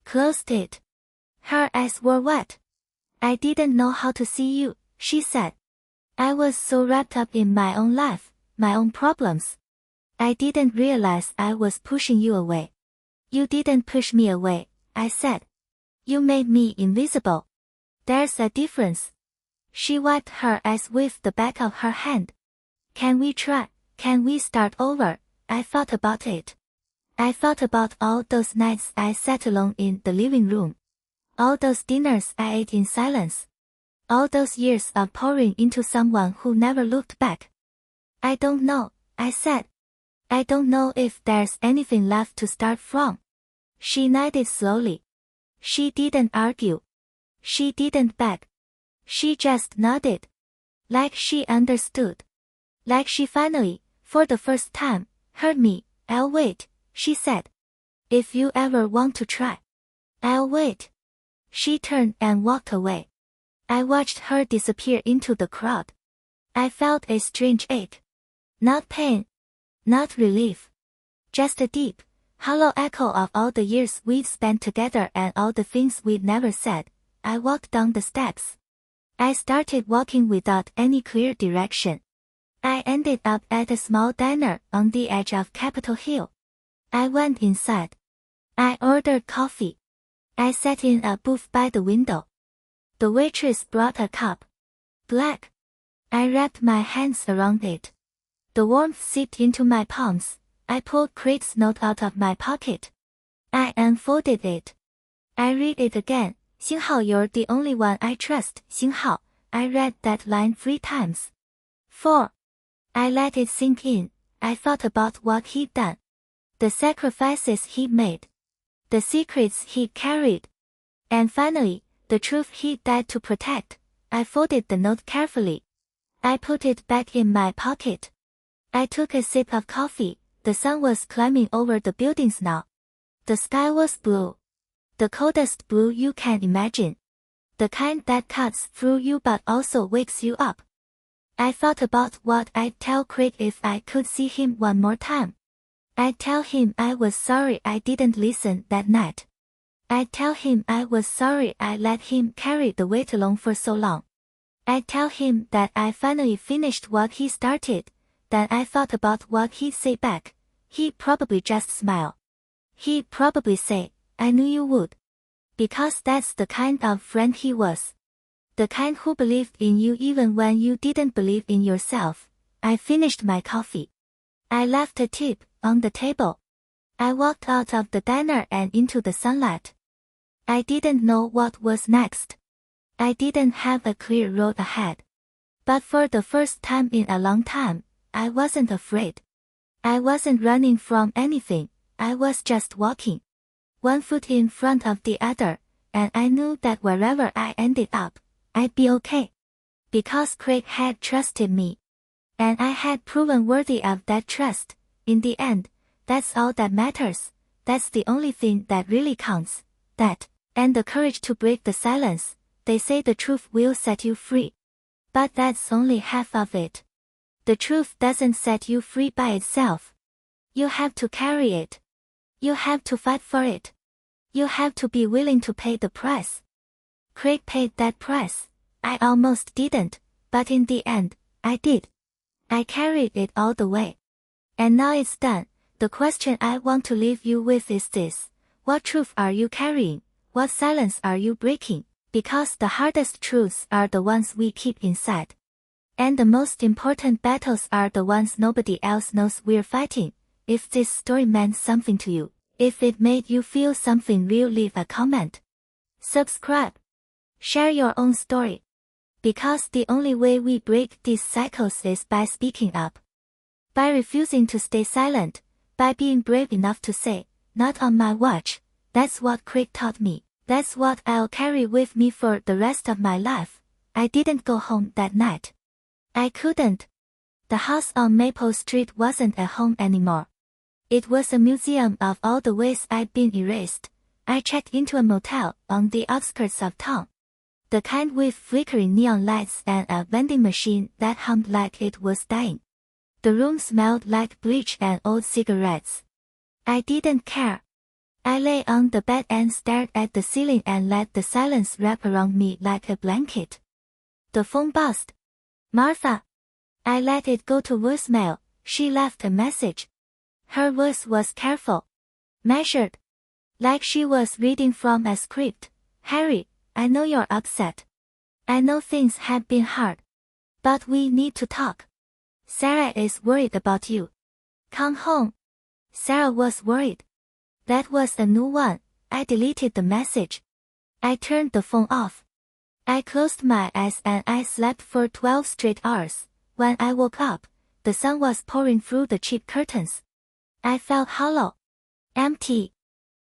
Closed it. Her eyes were wet. I didn't know how to see you, she said. I was so wrapped up in my own life, my own problems. I didn't realize I was pushing you away. You didn't push me away, I said. You made me invisible. There's a difference. She wiped her eyes with the back of her hand. Can we try? Can we start over? I thought about it. I thought about all those nights I sat alone in the living room. All those dinners I ate in silence. All those years of pouring into someone who never looked back. I don't know, I said. I don't know if there's anything left to start from. She nodded slowly. She didn't argue. She didn't beg. She just nodded. Like she understood. Like she finally, for the first time, heard me. I'll wait, she said. If you ever want to try. I'll wait. She turned and walked away. I watched her disappear into the crowd. I felt a strange ache. Not pain. Not relief. Just a deep, hollow echo of all the years we'd spent together and all the things we'd never said. I walked down the steps. I started walking without any clear direction. I ended up at a small diner on the edge of Capitol Hill. I went inside. I ordered coffee. I sat in a booth by the window. The waitress brought a cup. Black. I wrapped my hands around it. The warmth seeped into my palms. I pulled Craig's note out of my pocket. I unfolded it. I read it again. 星号 you're the only one I trust. 星号. I read that line 3 times. 4. I let it sink in. I thought about what he'd done. The sacrifices he'd made. The secrets he'd carried. And finally, the truth he'd died to protect. I folded the note carefully. I put it back in my pocket. I took a sip of coffee. The sun was climbing over the buildings now. The sky was blue. The coldest blue you can imagine. The kind that cuts through you but also wakes you up. I thought about what I'd tell Craig if I could see him one more time. I'd tell him I was sorry I didn't listen that night. I'd tell him I was sorry I let him carry the weight alone for so long. I'd tell him that I finally finished what he started. Then I thought about what he'd say back. He'd probably just smile. He'd probably say, I knew you would. Because that's the kind of friend he was. The kind who believed in you even when you didn't believe in yourself. I finished my coffee. I left a tip on the table. I walked out of the diner and into the sunlight. I didn't know what was next. I didn't have a clear road ahead. But for the first time in a long time, I wasn't afraid. I wasn't running from anything. I was just walking. One foot in front of the other, and I knew that wherever I ended up, I'd be okay. Because Craig had trusted me. And I had proven worthy of that trust. In the end, that's all that matters. That's the only thing that really counts. That, and the courage to break the silence. They say the truth will set you free. But that's only half of it. The truth doesn't set you free by itself. You have to carry it. You have to fight for it. You have to be willing to pay the price. Craig paid that price. I almost didn't, but in the end, I did. I carried it all the way. And now it's done. The question I want to leave you with is this. What truth are you carrying? What silence are you breaking? Because the hardest truths are the ones we keep inside. And the most important battles are the ones nobody else knows we're fighting. If this story meant something to you, if it made you feel something real, leave a comment. Subscribe. Share your own story. Because the only way we break these cycles is by speaking up. By refusing to stay silent. By being brave enough to say, "Not on my watch." That's what Craig taught me. That's what I'll carry with me for the rest of my life. I didn't go home that night. I couldn't. The house on Maple Street wasn't a home anymore. It was a museum of all the ways I'd been erased. I checked into a motel on the outskirts of town. The kind with flickering neon lights and a vending machine that hummed like it was dying. The room smelled like bleach and old cigarettes. I didn't care. I lay on the bed and stared at the ceiling and let the silence wrap around me like a blanket. The phone buzzed. "Martha." I let it go to voicemail. She left a message. Her voice was careful. Measured. Like she was reading from a script. "Harry, I know you're upset. I know things have been hard. But we need to talk. Sarah is worried about you. Come home." Sarah was worried. That was a new one. I deleted the message. I turned the phone off. I closed my eyes and I slept for 12 straight hours. When I woke up, the sun was pouring through the cheap curtains. I felt hollow. Empty.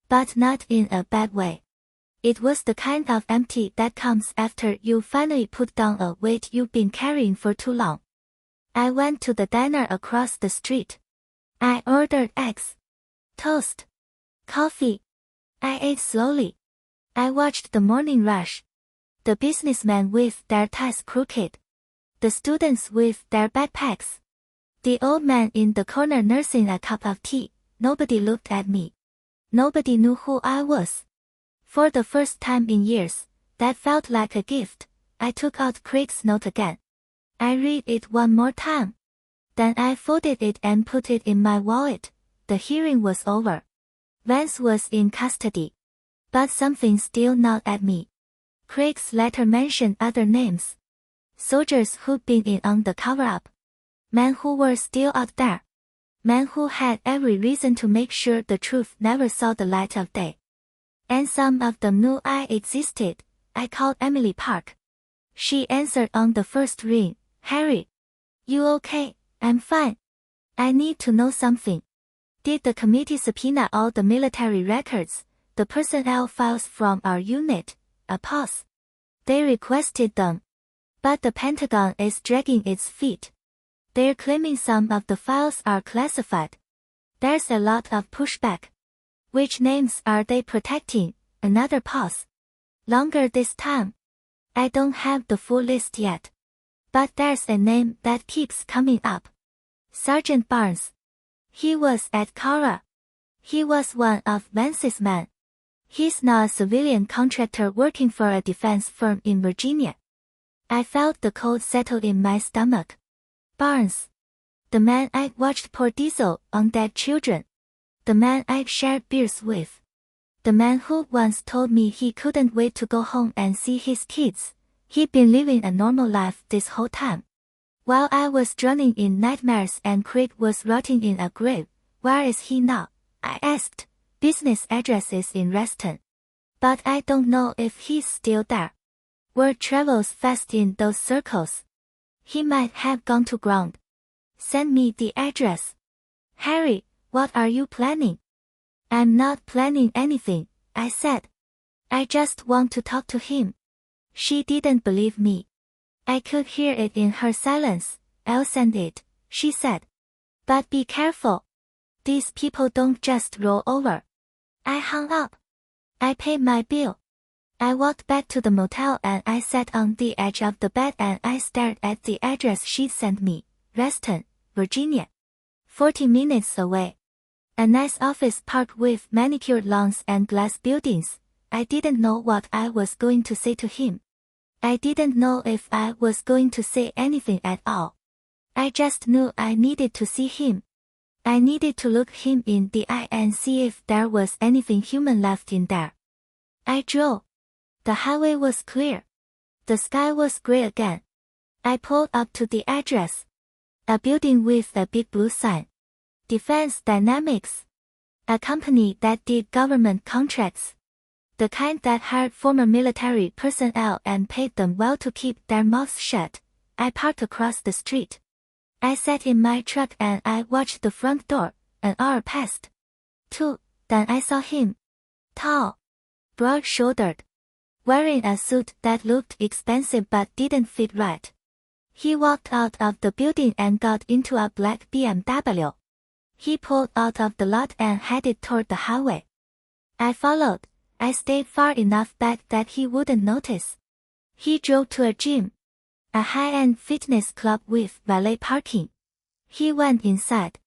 But not in a bad way. It was the kind of empty that comes after you finally put down a weight you've been carrying for too long. I went to the diner across the street. I ordered eggs, toast, coffee. I ate slowly. I watched the morning rush. The businessmen with their ties crooked. The students with their backpacks. The old man in the corner nursing a cup of tea. Nobody looked at me. Nobody knew who I was. For the first time in years, that felt like a gift. I took out Craig's note again. I read it one more time. Then I folded it and put it in my wallet. The hearing was over. Vance was in custody. But something still gnawed at me. Craig's letter mentioned other names. Soldiers who'd been in on the cover-up. Men who were still out there. Men who had every reason to make sure the truth never saw the light of day. And some of them knew I existed. I called Emily Park. She answered on the first ring. "Harry. You okay?" "I'm fine. I need to know something." "Did the committee subpoena all the military records, the personnel files from our unit?" A pause. "They requested them. But the Pentagon is dragging its feet. They're claiming some of the files are classified. There's a lot of pushback. Which names are they protecting?" Another pause. Longer this time. "I don't have the full list yet. But there's a name that keeps coming up. Sergeant Barnes. He was at Cora. He was one of Vance's men. He's now a civilian contractor working for a defense firm in Virginia." I felt the cold settle in my stomach. Barnes. The man I'd watched pour diesel on dead children. The man I'd shared beers with. The man who once told me he couldn't wait to go home and see his kids. He'd been living a normal life this whole time. While I was drowning in nightmares and Craig was rotting in a grave. "Where is he now?" I asked. "Business address is in Reston. But I don't know if he's still there." Word travels fast in those circles. He might have gone to ground. "Send me the address." "Harry, what are you planning?" "I'm not planning anything," I said. "I just want to talk to him." She didn't believe me. I could hear it in her silence. "I'll send it," she said. "But be careful. These people don't just roll over." I hung up. I paid my bill. I walked back to the motel and I sat on the edge of the bed and I stared at the address she'd sent me. Reston, Virginia. 40 minutes away. A nice office park with manicured lawns and glass buildings. I didn't know what I was going to say to him. I didn't know if I was going to say anything at all. I just knew I needed to see him. I needed to look him in the eye and see if there was anything human left in there. I drove. The highway was clear. The sky was gray again. I pulled up to the address. A building with a big blue sign. Defense Dynamics. A company that did government contracts. The kind that hired former military personnel and paid them well to keep their mouths shut. I parked across the street. I sat in my truck and I watched the front door. An hour passed. 2. Then I saw him. Tall. Broad-shouldered. Wearing a suit that looked expensive but didn't fit right. He walked out of the building and got into a black BMW. He pulled out of the lot and headed toward the highway. I followed. I stayed far enough back that he wouldn't notice. He drove to a gym. A high-end fitness club with valet parking. He went inside.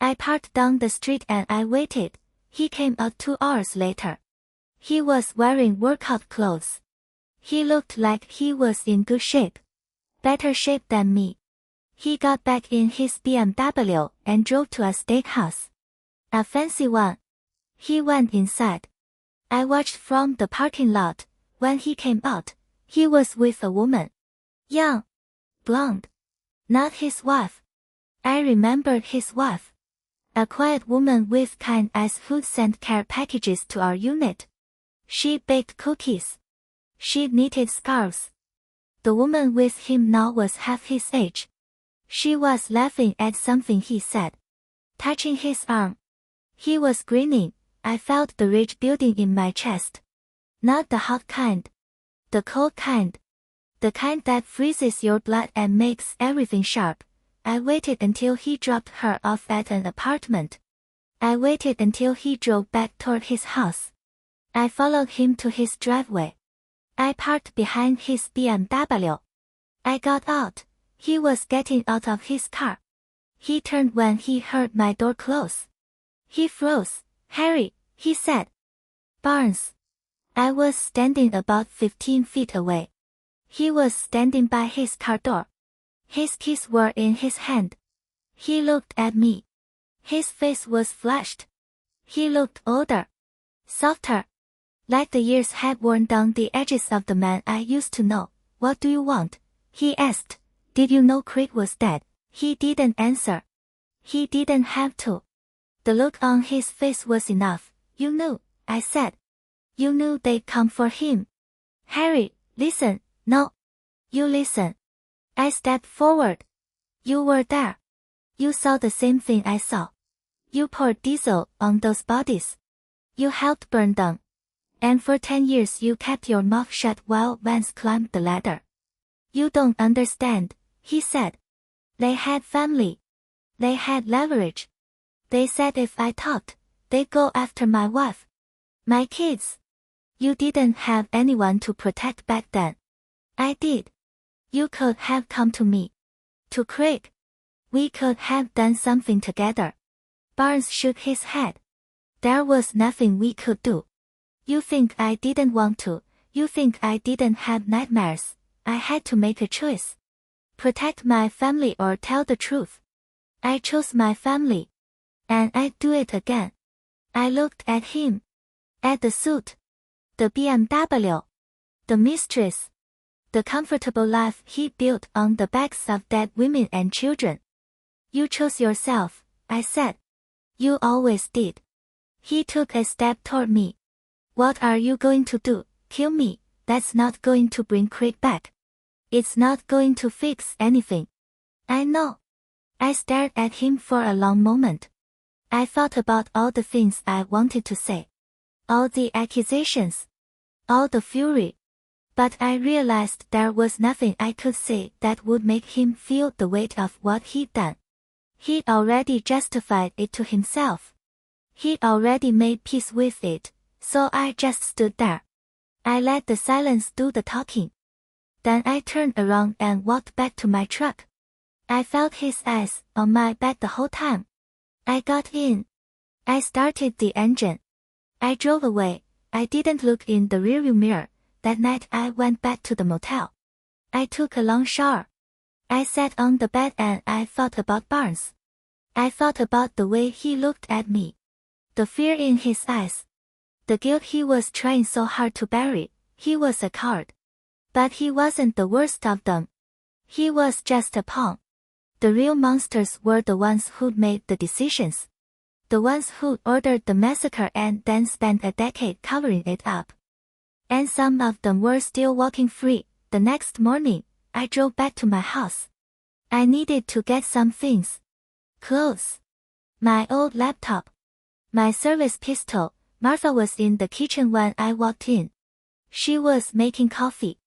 I parked down the street and I waited. He came out 2 hours later. He was wearing workout clothes. He looked like he was in good shape. Better shape than me. He got back in his BMW and drove to a steakhouse. A fancy one. He went inside. I watched from the parking lot. When he came out, he was with a woman. Young. Blonde. Not his wife. I remembered his wife. A quiet woman with kind eyes who sent care packages to our unit. She baked cookies. She knitted scarves. The woman with him now was half his age. She was laughing at something he said. Touching his arm. He was grinning. I felt the rage building in my chest. Not the hot kind. The cold kind. The kind that freezes your blood and makes everything sharp. I waited until he dropped her off at an apartment. I waited until he drove back toward his house. I followed him to his driveway. I parked behind his BMW. I got out. He was getting out of his car. He turned when he heard my door close. He froze. Harry, he said. Barnes. I was standing about 15 feet away. He was standing by his car door. His keys were in his hand. He looked at me. His face was flushed. He looked older. Softer. Like the years had worn down the edges of the man I used to know. What do you want? He asked. Did you know Craig was dead? He didn't answer. He didn't have to. The look on his face was enough. You knew, I said. You knew they'd come for him. Harry, listen. No. You listen. I stepped forward. You were there. You saw the same thing I saw. You poured diesel on those bodies. You helped burn them. And for 10 years you kept your mouth shut while Vance climbed the ladder. You don't understand, he said. They had family. They had leverage. They said if I talked, they'd go after my wife. My kids. You didn't have anyone to protect back then. I did. You could have come to me. To Craig. We could have done something together. Barnes shook his head. There was nothing we could do. You think I didn't want to. You think I didn't have nightmares. I had to make a choice. Protect my family or tell the truth. I chose my family. And I'd do it again. I looked at him. At the suit. The BMW. The mistress. The comfortable life he built on the backs of dead women and children. You chose yourself, I said. You always did. He took a step toward me. What are you going to do? Kill me? That's not going to bring Craig back. It's not going to fix anything. I know. I stared at him for a long moment. I thought about all the things I wanted to say. All the accusations. All the fury. But I realized there was nothing I could say that would make him feel the weight of what he'd done. He'd already justified it to himself. He'd already made peace with it, so I just stood there. I let the silence do the talking. Then I turned around and walked back to my truck. I felt his eyes on my back the whole time. I got in. I started the engine. I drove away. I didn't look in the rearview mirror. That night I went back to the motel. I took a long shower. I sat on the bed and I thought about Barnes. I thought about the way he looked at me. The fear in his eyes. The guilt he was trying so hard to bury. He was a coward. But he wasn't the worst of them. He was just a pawn. The real monsters were the ones who made the decisions. The ones who ordered the massacre and then spent a decade covering it up. And some of them were still walking free. The next morning, I drove back to my house. I needed to get some things. Clothes. My old laptop. My service pistol. Martha was in the kitchen when I walked in. She was making coffee.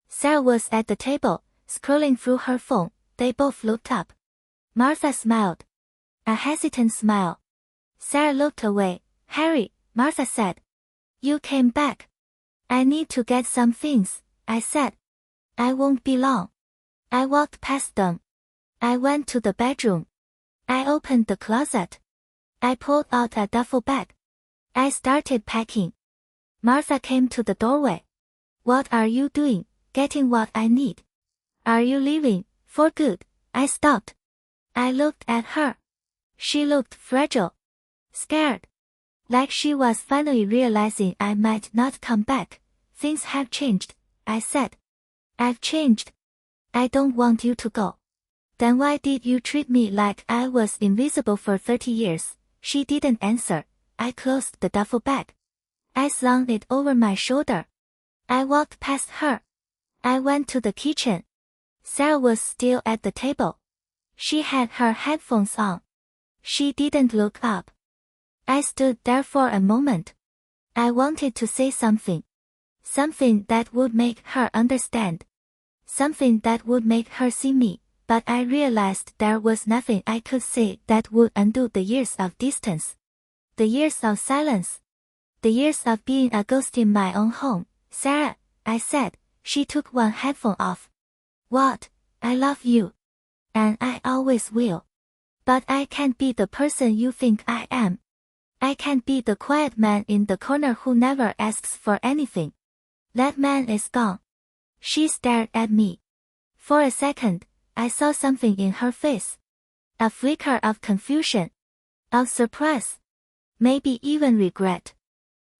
Sarah was at the table, scrolling through her phone. They both looked up. Martha smiled. A hesitant smile. Sarah looked away. Harry, Martha said. You came back. I need to get some things, I said. I won't be long. I walked past them. I went to the bedroom. I opened the closet. I pulled out a duffel bag. I started packing. Martha came to the doorway. What are you doing? Getting what I need. Are you leaving, for good? I stopped. I looked at her. She looked fragile. Scared. Like she was finally realizing I might not come back. Things have changed, I said. I've changed. I don't want you to go. Then why did you treat me like I was invisible for 30 years? She didn't answer. I closed the duffel bag. I slung it over my shoulder. I walked past her. I went to the kitchen. Sarah was still at the table. She had her headphones on. She didn't look up. I stood there for a moment. I wanted to say something. Something that would make her understand. Something that would make her see me, but I realized there was nothing I could say that would undo the years of distance. The years of silence. The years of being a ghost in my own home. Sarah, I said. She took one headphone off. What? I love you. And I always will. But I can't be the person you think I am. I can't be the quiet man in the corner who never asks for anything. That man is gone. She stared at me. For a second, I saw something in her face. A flicker of confusion. Of surprise. Maybe even regret.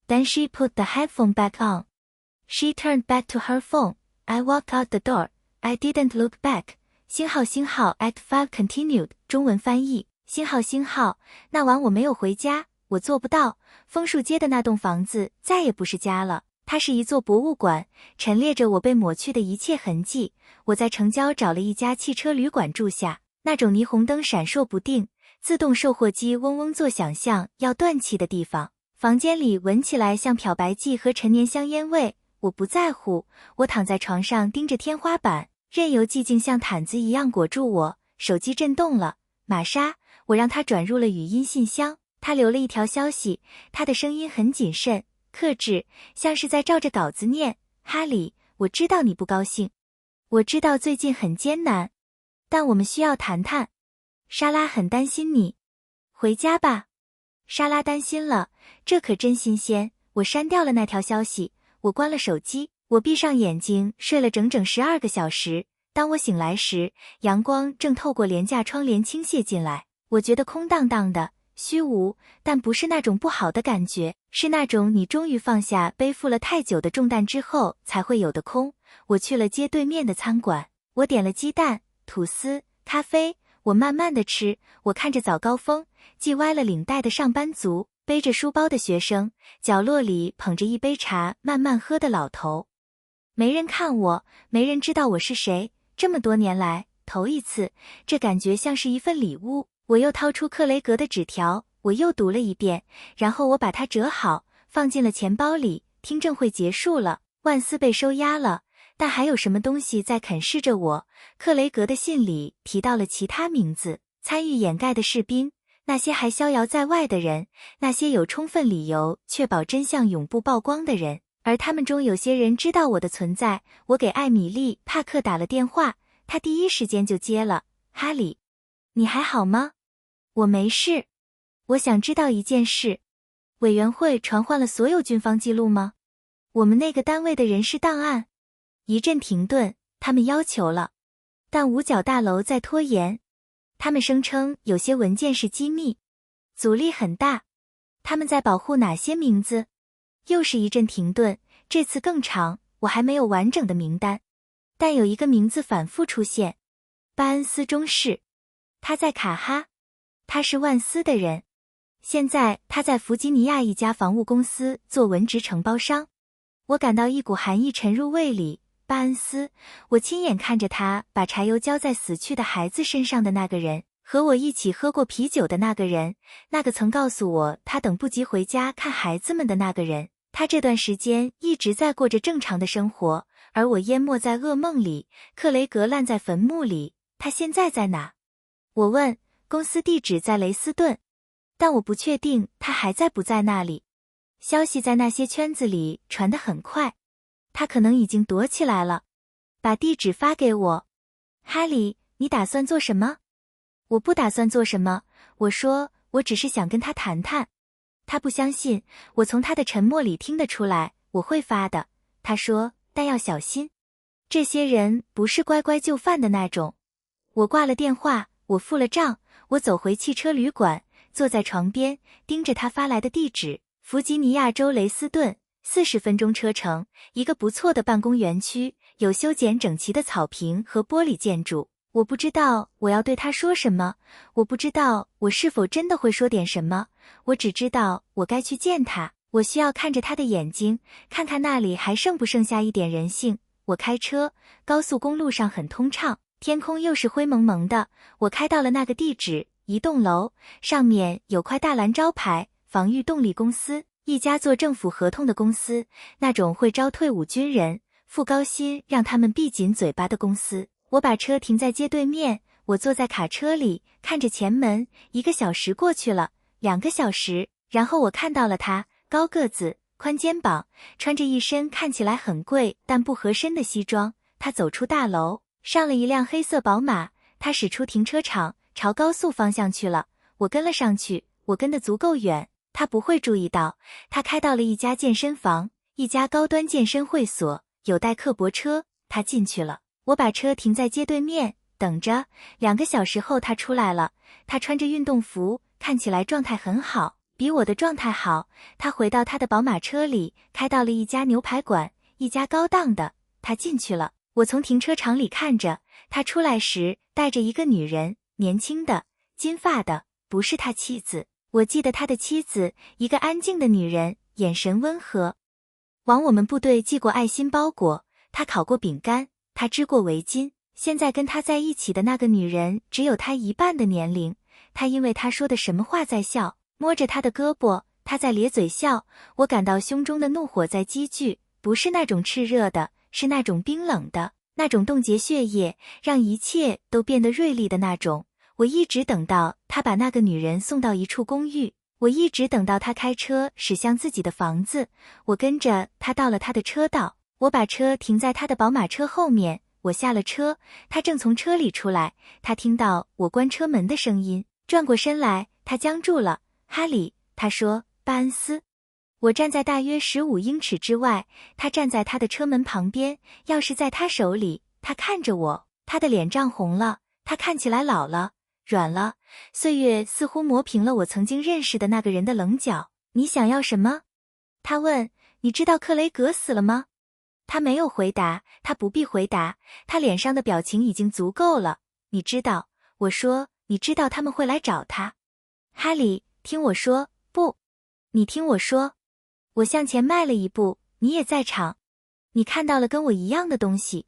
Then she put the headphone back on. She turned back to her phone. I walked out the door. I didn't look back. 星号星号 Act 5 continued 中文翻译星号星号，那晚我没有回家，我做不到。枫树街的那栋房子再也不是家了，它是一座博物馆，陈列着我被抹去的一切痕迹。我在城郊找了一家汽车旅馆住下，那种霓虹灯闪烁不定，自动售货机嗡嗡作响像要断气的地方。房间里闻起来像漂白剂和陈年香烟味，我不在乎。我躺在床上盯着天花板，任由寂静像毯子一样裹住我。手机震动了，玛莎，我让她转入了语音信箱。她留了一条消息，她的声音很谨慎、克制，像是在照着稿子念。哈里，我知道你不高兴，我知道最近很艰难，但我们需要谈谈。莎拉很担心你，回家吧。莎拉担心了，这可真新鲜。我删掉了那条消息，我关了手机，我闭上眼睛睡了整整12个小时。当我醒来时，阳光正透过廉价窗帘倾泻进来，我觉得空荡荡的，虚无，但不是那种不好的感觉，是那种你终于放下背负了太久的重担之后才会有的空。我去了街对面的餐馆，我点了鸡蛋、吐司、咖啡，我慢慢的吃，我看着早高峰，系歪了领带的上班族，背着书包的学生，角落里捧着一杯茶慢慢喝的老头。没人看我，没人知道我是谁，这么多年来，头一次，这感觉像是一份礼物。我又掏出克雷格的纸条，我又读了一遍，然后我把它折好，放进了钱包里。听证会结束了，万斯被收押了，但还有什么东西在啃噬着我。克雷格的信里提到了其他名字，参与掩盖的士兵，那些还逍遥在外的人，那些有充分理由确保真相永不曝光的人。而他们中有些人知道我的存在。我给艾米丽·帕克打了电话，她第一时间就接了。哈里，你还好吗？我没事。我想知道一件事，委员会传唤了所有军方记录吗？我们那个单位的人事档案。一阵停顿，他们要求了，但五角大楼在拖延。他们声称有些文件是机密，阻力很大。他们在保护哪些名字？又是一阵停顿，这次更长，我还没有完整的名单。但有一个名字反复出现，巴恩斯中士。他在卡哈，他是万斯的人。现在他在弗吉尼亚一家房屋公司做文职承包商。我感到一股寒意沉入胃里。巴恩斯，我亲眼看着他把柴油浇在死去的孩子身上的那个人，和我一起喝过啤酒的那个人，那个曾告诉我他等不及回家看孩子们的那个人。他这段时间一直在过着正常的生活，而我淹没在噩梦里。克雷格烂在坟墓里，他现在在哪？我问。公司地址在雷斯顿，但我不确定他还在不在那里。消息在那些圈子里传得很快，他可能已经躲起来了。把地址发给我。哈利，你打算做什么？我不打算做什么，我说，我只是想跟他谈谈。他不相信，我从他的沉默里听得出来，我会发的。他说，但要小心，这些人不是乖乖就范的那种。我挂了电话，我付了账，我走回汽车旅馆，坐在床边，盯着他发来的地址，弗吉尼亚州雷斯顿，40分钟车程，一个不错的办公园区，有修剪整齐的草坪和玻璃建筑。我不知道我要对他说什么，我不知道我是否真的会说点什么，我只知道我该去见他，我需要看着他的眼睛，看看那里还剩不剩下一点人性。我开车，高速公路上很通畅，天空又是灰蒙蒙的，我开到了那个地址，一栋楼，上面有块大蓝招牌，防御动力公司，一家做政府合同的公司，那种会招退伍军人，付高薪让他们闭紧嘴巴的公司。我把车停在街对面，我坐在卡车里，看着前门。1个小时过去了，2个小时，然后我看到了他，高个子，宽肩膀，穿着一身看起来很贵但不合身的西装。他走出大楼，上了一辆黑色宝马，他驶出停车场，朝高速方向去了。我跟了上去，我跟得足够远，他不会注意到。他开到了一家健身房，一家高端健身会所，有代客泊车，他进去了。我把车停在街对面，等着。2个小时后他出来了，他穿着运动服，看起来状态很好，比我的状态好。他回到他的宝马车里，开到了一家牛排馆，一家高档的。他进去了，我从停车场里看着，他出来时带着一个女人，年轻的，金发的，不是他妻子。我记得他的妻子，一个安静的女人，眼神温和。往我们部队寄过爱心包裹，他烤过饼干，他织过围巾。现在跟他在一起的那个女人只有他一半的年龄，他因为他说的什么话在笑，摸着他的胳膊，他在咧嘴笑。我感到胸中的怒火在积聚，不是那种炽热的，是那种冰冷的，那种冻结血液，让一切都变得锐利的那种。我一直等到他把那个女人送到一处公寓，我一直等到他开车驶向自己的房子，我跟着他到了他的车道，我把车停在他的宝马车后面。我下了车，他正从车里出来，他听到我关车门的声音，转过身来，他僵住了。哈里，他说，巴恩斯。我站在大约15英尺之外，他站在他的车门旁边，钥匙在他手里，他看着我，他的脸涨红了，他看起来老了，软了，岁月似乎磨平了我曾经认识的那个人的棱角。你想要什么？他问。你知道克雷格死了吗？他没有回答，他不必回答，他脸上的表情已经足够了。你知道，我说，你知道他们会来找他。哈里，听我说，不，你听我说。我向前迈了一步，你也在场。你看到了跟我一样的东西。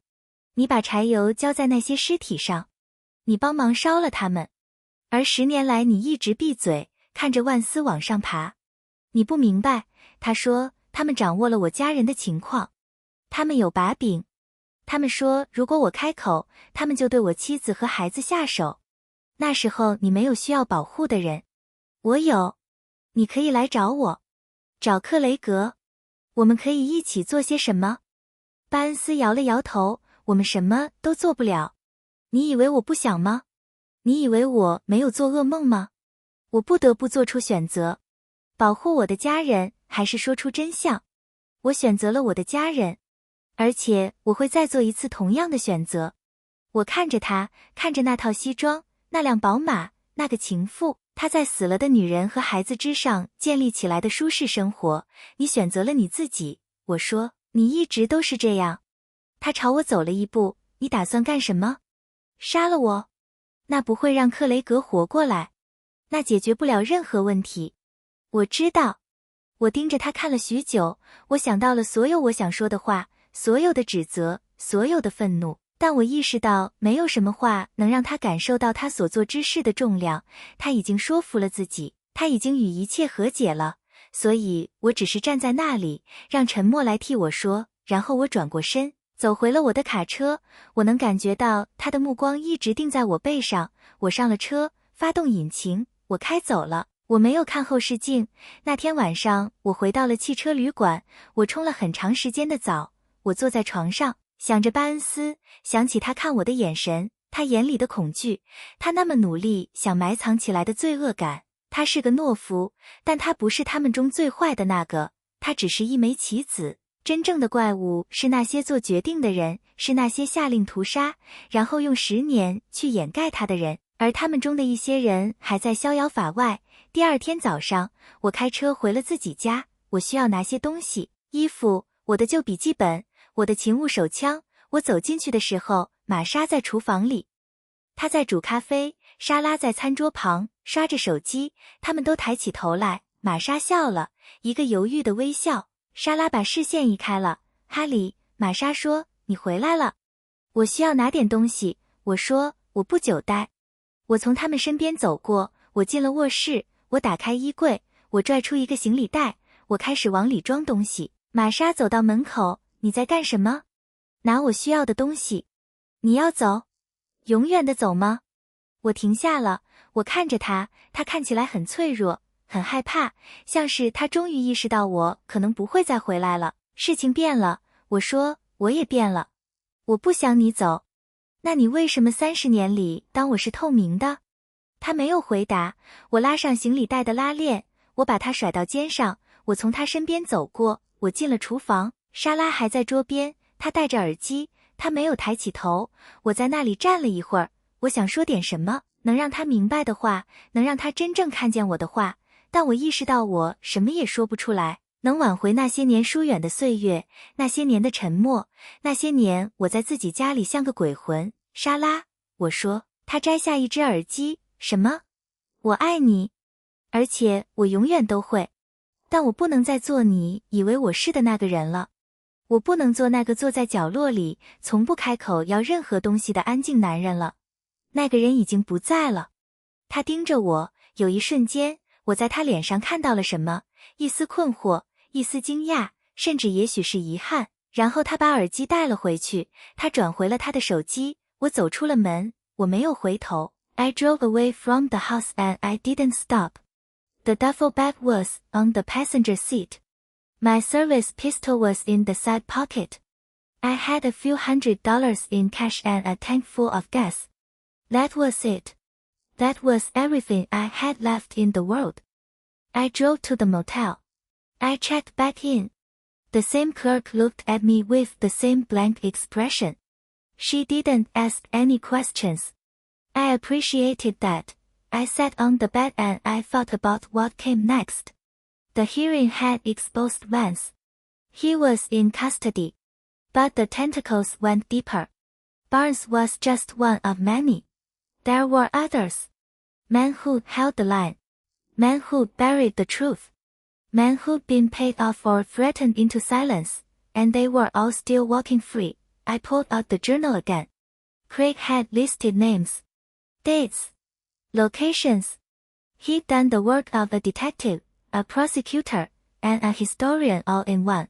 你把柴油浇在那些尸体上，你帮忙烧了他们。而10年来你一直闭嘴，看着万斯往上爬。你不明白，他说，他们掌握了我家人的情况。他们有把柄，他们说如果我开口，他们就对我妻子和孩子下手。那时候你没有需要保护的人，我有。你可以来找我，找克雷格。我们可以一起做些什么？巴恩斯摇了摇头，我们什么都做不了。你以为我不想吗？你以为我没有做噩梦吗？我不得不做出选择，保护我的家人，还是说出真相。我选择了我的家人。而且我会再做一次同样的选择。我看着他，看着那套西装，那辆宝马，那个情妇，他在死了的女人和孩子之上建立起来的舒适生活。你选择了你自己，我说，你一直都是这样。他朝我走了一步，你打算干什么？杀了我？那不会让克雷格活过来，那解决不了任何问题。我知道。我盯着他看了许久，我想到了所有我想说的话，所有的指责，所有的愤怒，但我意识到没有什么话能让他感受到他所做之事的重量。他已经说服了自己，他已经与一切和解了，所以我只是站在那里，让沉默来替我说。然后我转过身，走回了我的卡车。我能感觉到他的目光一直定在我背上。我上了车，发动引擎，我开走了。我没有看后视镜。那天晚上，我回到了汽车旅馆。我冲了很长时间的澡。我坐在床上，想着巴恩斯，想起他看我的眼神，他眼里的恐惧，他那么努力想埋藏起来的罪恶感。他是个懦夫，但他不是他们中最坏的那个，他只是一枚棋子。真正的怪物是那些做决定的人，是那些下令屠杀，然后用10年去掩盖他的人，而他们中的一些人还在逍遥法外。第二天早上，我开车回了自己家。我需要拿些东西，衣服，我的旧笔记本，我的勤务手枪。我走进去的时候，玛莎在厨房里，她在煮咖啡，莎拉在餐桌旁刷着手机。他们都抬起头来。玛莎笑了，一个犹豫的微笑。莎拉把视线移开了。哈里，玛莎说，你回来了。我需要拿点东西。我说，我不久待。我从他们身边走过，我进了卧室。我打开衣柜，我拽出一个行李袋，我开始往里装东西。玛莎走到门口，你在干什么？拿我需要的东西。你要走？永远的走吗？我停下了，我看着他，他看起来很脆弱，很害怕，像是他终于意识到我可能不会再回来了。事情变了，我说，我也变了。我不想你走。那你为什么30年里当我是透明的？他没有回答。我拉上行李袋的拉链，我把它甩到肩上，我从他身边走过，我进了厨房。莎拉还在桌边，她戴着耳机，她没有抬起头。我在那里站了一会儿，我想说点什么，能让他明白的话，能让他真正看见我的话，但我意识到我什么也说不出来，能挽回那些年疏远的岁月，那些年的沉默，那些年我在自己家里像个鬼魂。莎拉，我说。他摘下一只耳机。什么？我爱你，而且我永远都会。但我不能再做你以为我是的那个人了。我不能做那个坐在角落里，从不开口要任何东西的安静男人了。那个人已经不在了。他盯着我，有一瞬间，我在他脸上看到了什么，一丝困惑，一丝惊讶，甚至也许是遗憾。然后他把耳机带了回去，他转回了他的手机。我走出了门，我没有回头。I drove away from the house and I didn't stop. The duffel bag was on the passenger seat. My service pistol was in the side pocket. I had a few $100 in cash and a tank full of gas. That was it. That was everything I had left in the world. I drove to the motel. I checked back in. The same clerk looked at me with the same blank expression. She didn't ask any questions. I appreciated that. I sat on the bed and I thought about what came next. The hearing had exposed Vance. He was in custody. But the tentacles went deeper. Barnes was just one of many. There were others. Men who held the line. Men who buried the truth. Men who'd been paid off or threatened into silence, and they were all still walking free. I pulled out the journal again. Craig had listed names. Dates. Locations. He'd done the work of a detective, a prosecutor, and a historian all in one.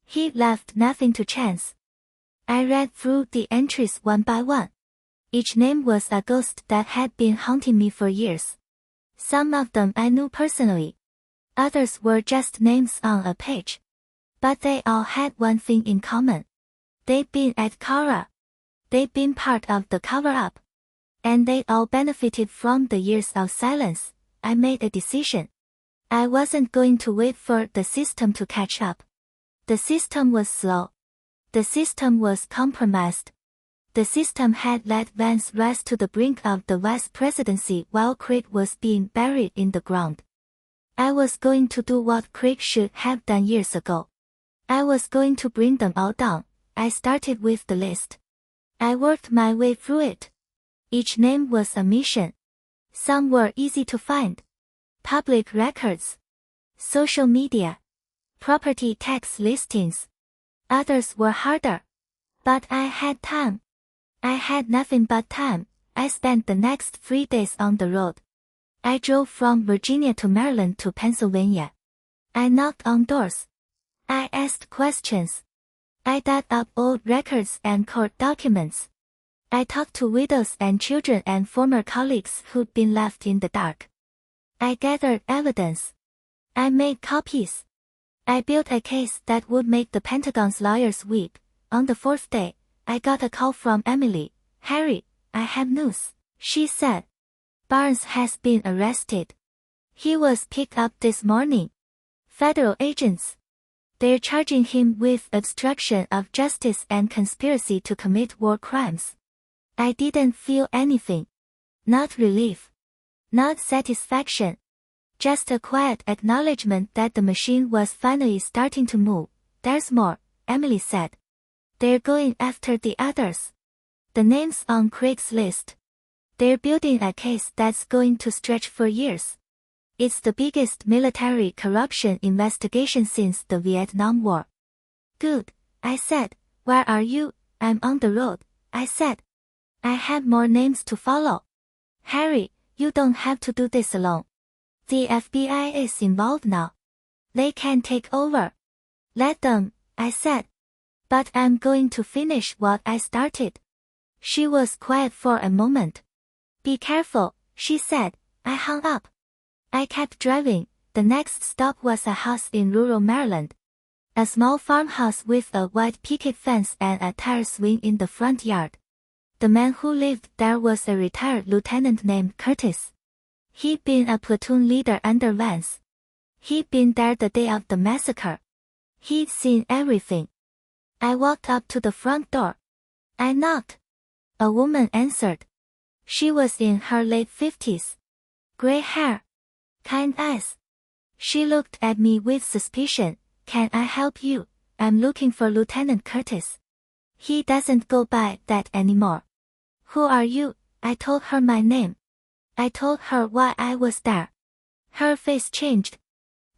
He left nothing to chance. I read through the entries one by one. Each name was a ghost that had been haunting me for years. Some of them I knew personally. Others were just names on a page. But they all had one thing in common. They'd been at Kara. They'd been part of the cover-up. And they'd all benefited from the years of silence. I made a decision. I wasn't going to wait for the system to catch up. The system was slow. The system was compromised. The system had let Vance rise to the brink of the vice presidency while Craig was being buried in the ground. I was going to do what Craig should have done years ago. I was going to bring them all down. I started with the list. I worked my way through it. Each name was a mission. Some were easy to find. Public records, social media, property tax listings. Others were harder. But I had time. I had nothing but time. I spent the next 3 days on the road. I drove from Virginia to Maryland to Pennsylvania. I knocked on doors. I asked questions. I dug up old records and court documents. I talked to widows and children and former colleagues who'd been left in the dark. I gathered evidence. I made copies. I built a case that would make the Pentagon's lawyers weep. On the 4th day, I got a call from Emily. "Harry, I have news," she said. "Barnes has been arrested. He was picked up this morning. Federal agents. They're charging him with obstruction of justice and conspiracy to commit war crimes." I didn't feel anything. Not relief. Not satisfaction. Just a quiet acknowledgement that the machine was finally starting to move. "There's more," Emily said. "They're going after the others. The names on Craigslist. They're building a case that's going to stretch for years. It's the biggest military corruption investigation since the Vietnam War." "Good," I said. "Where are you?" "I'm on the road," I said. "I have more names to follow." "Harry, you don't have to do this alone. The FBI is involved now. They can take over." "Let them," I said. "But I'm going to finish what I started." She was quiet for a moment. "Be careful," she said. I hung up. I kept driving. The next stop was a house in rural Maryland. A small farmhouse with a white picket fence and a tire swing in the front yard. The man who lived there was a retired lieutenant named Curtis. He'd been a platoon leader under Vance. He'd been there the day of the massacre. He'd seen everything. I walked up to the front door. I knocked. A woman answered. She was in her late 50s. Gray hair. Kind eyes. She looked at me with suspicion. "Can I help you? I'm looking for Lieutenant Curtis. He doesn't go by that anymore." "Who are you?" I told her my name. I told her why I was there. Her face changed.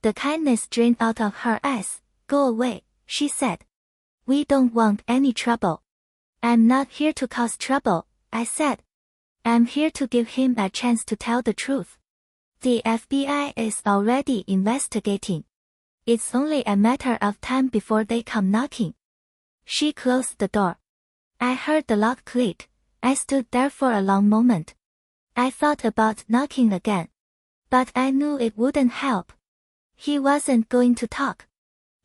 The kindness drained out of her eyes. "Go away," she said. "We don't want any trouble." "I'm not here to cause trouble," I said. "I'm here to give him a chance to tell the truth. The FBI is already investigating. It's only a matter of time before they come knocking." She closed the door. I heard the lock click. I stood there for a long moment. I thought about knocking again. But I knew it wouldn't help. He wasn't going to talk.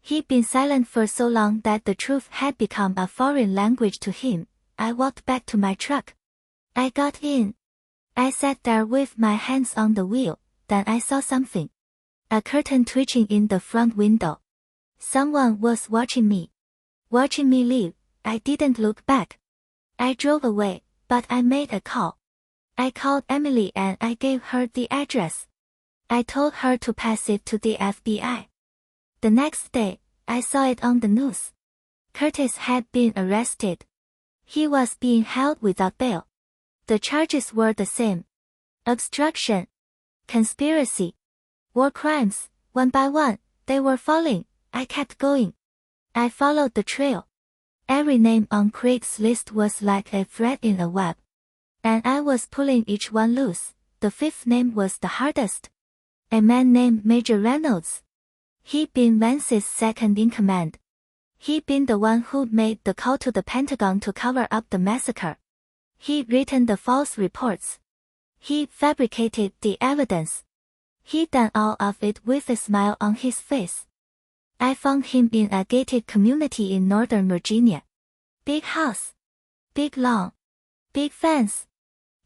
He'd been silent for so long that the truth had become a foreign language to him. I walked back to my truck. I got in. I sat there with my hands on the wheel. Then I saw something. A curtain twitching in the front window. Someone was watching me. Watching me leave. I didn't look back. I drove away, but I made a call. I called Emily and I gave her the address. I told her to pass it to the FBI. The next day, I saw it on the news. Curtis had been arrested. He was being held without bail. The charges were the same. Obstruction. Conspiracy. War crimes. One by one, they were falling. I kept going. I followed the trail. Every name on Craigslist was like a thread in a web. And I was pulling each one loose. The 5th name was the hardest. A man named Major Reynolds. He'd been Vance's second-in-command. He'd been the one who'd made the call to the Pentagon to cover up the massacre. He'd written the false reports. He'd fabricated the evidence. He'd done all of it with a smile on his face. I found him in a gated community in Northern Virginia. Big house. Big lawn. Big fence.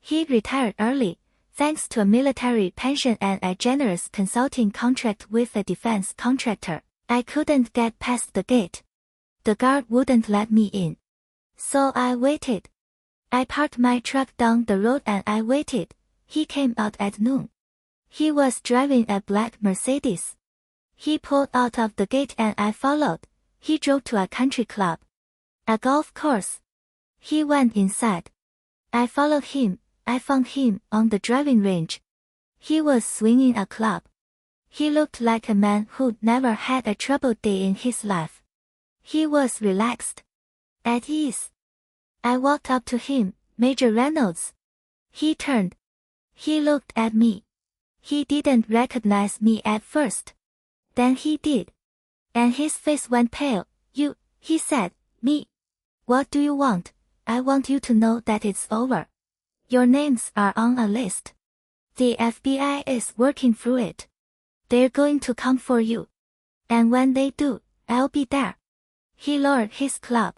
He'd retired early, thanks to a military pension and a generous consulting contract with a defense contractor. I couldn't get past the gate. The guard wouldn't let me in. So I waited. I parked my truck down the road and I waited. He came out at noon. He was driving a black Mercedes. He pulled out of the gate and I followed. He drove to a country club. A golf course. He went inside. I followed him. I found him on the driving range. He was swinging a club. He looked like a man who'd never had a troubled day in his life. He was relaxed, at ease. I walked up to him, Major Reynolds. He turned. He looked at me. He didn't recognize me at first. Then he did. And his face went pale. You, he said, me. What do you want? I want you to know that it's over. Your names are on a list. The FBI is working through it. They're going to come for you. And when they do, I'll be there. He lowered his club.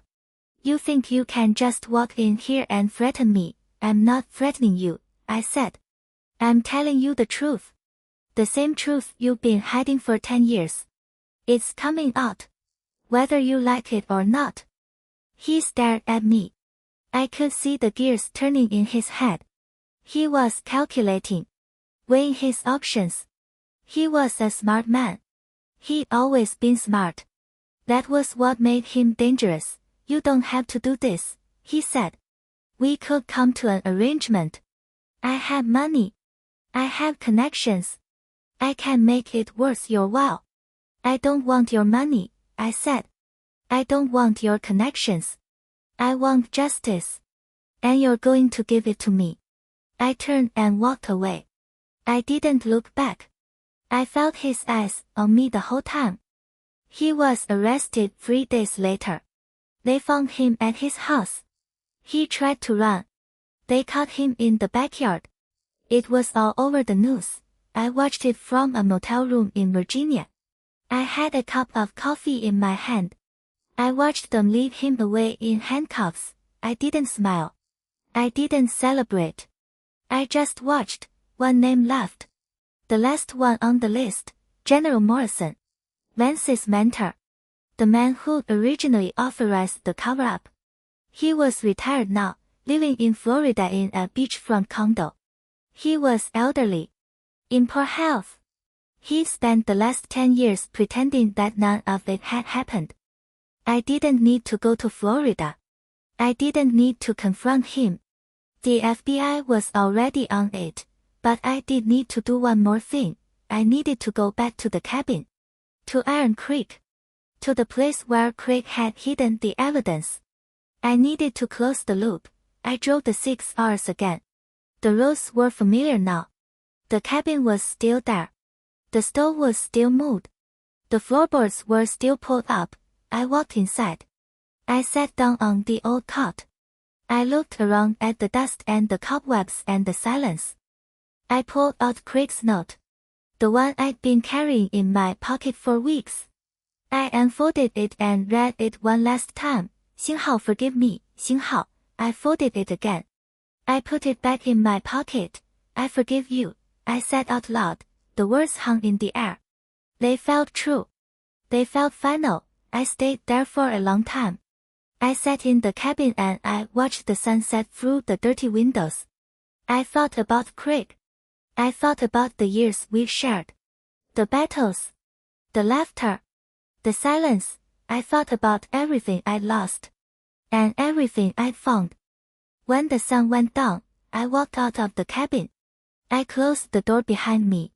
You think you can just walk in here and threaten me? I'm not threatening you, I said. I'm telling you the truth. The same truth you've been hiding for 10 years. It's coming out. Whether you like it or not. He stared at me. I could see the gears turning in his head. He was calculating, weighing his options. He was a smart man. He'd always been smart. That was what made him dangerous. You don't have to do this, he said. We could come to an arrangement. I have money. I have connections. I can make it worth your while. I don't want your money, I said. I don't want your connections. I want justice. And you're going to give it to me. I turned and walked away. I didn't look back. I felt his eyes on me the whole time. He was arrested 3 days later. They found him at his house. He tried to run. They caught him in the backyard. It was all over the news. I watched it from a motel room in Virginia. I had a cup of coffee in my hand. I watched them lead him away in handcuffs. I didn't smile. I didn't celebrate. I just watched. One name left. The last one on the list, General Morrison. Vance's mentor. The man who originally authorized the cover-up. He was retired now, living in Florida in a beachfront condo. He was elderly. In poor health. He spent the last 10 years pretending that none of it had happened. I didn't need to go to Florida. I didn't need to confront him. The FBI was already on it, but I did need to do one more thing. I needed to go back to the cabin. To Iron Creek. To the place where Craig had hidden the evidence. I needed to close the loop. I drove the 6 hours again. The roads were familiar now. The cabin was still there. The stove was still moved. The floorboards were still pulled up. I walked inside. I sat down on the old cot. I looked around at the dust and the cobwebs and the silence. I pulled out Craig's note. The one I'd been carrying in my pocket for weeks. I unfolded it and read it one last time. 星号 forgive me, 星号. I folded it again. I put it back in my pocket. I forgive you, I said out loud. The words hung in the air. They felt true. They felt final. I stayed there for a long time. I sat in the cabin and I watched the sunset through the dirty windows. I thought about Craig. I thought about the years we shared. The battles. The laughter. The silence. I thought about everything I'd lost. And everything I'd found. When the sun went down, I walked out of the cabin. I closed the door behind me.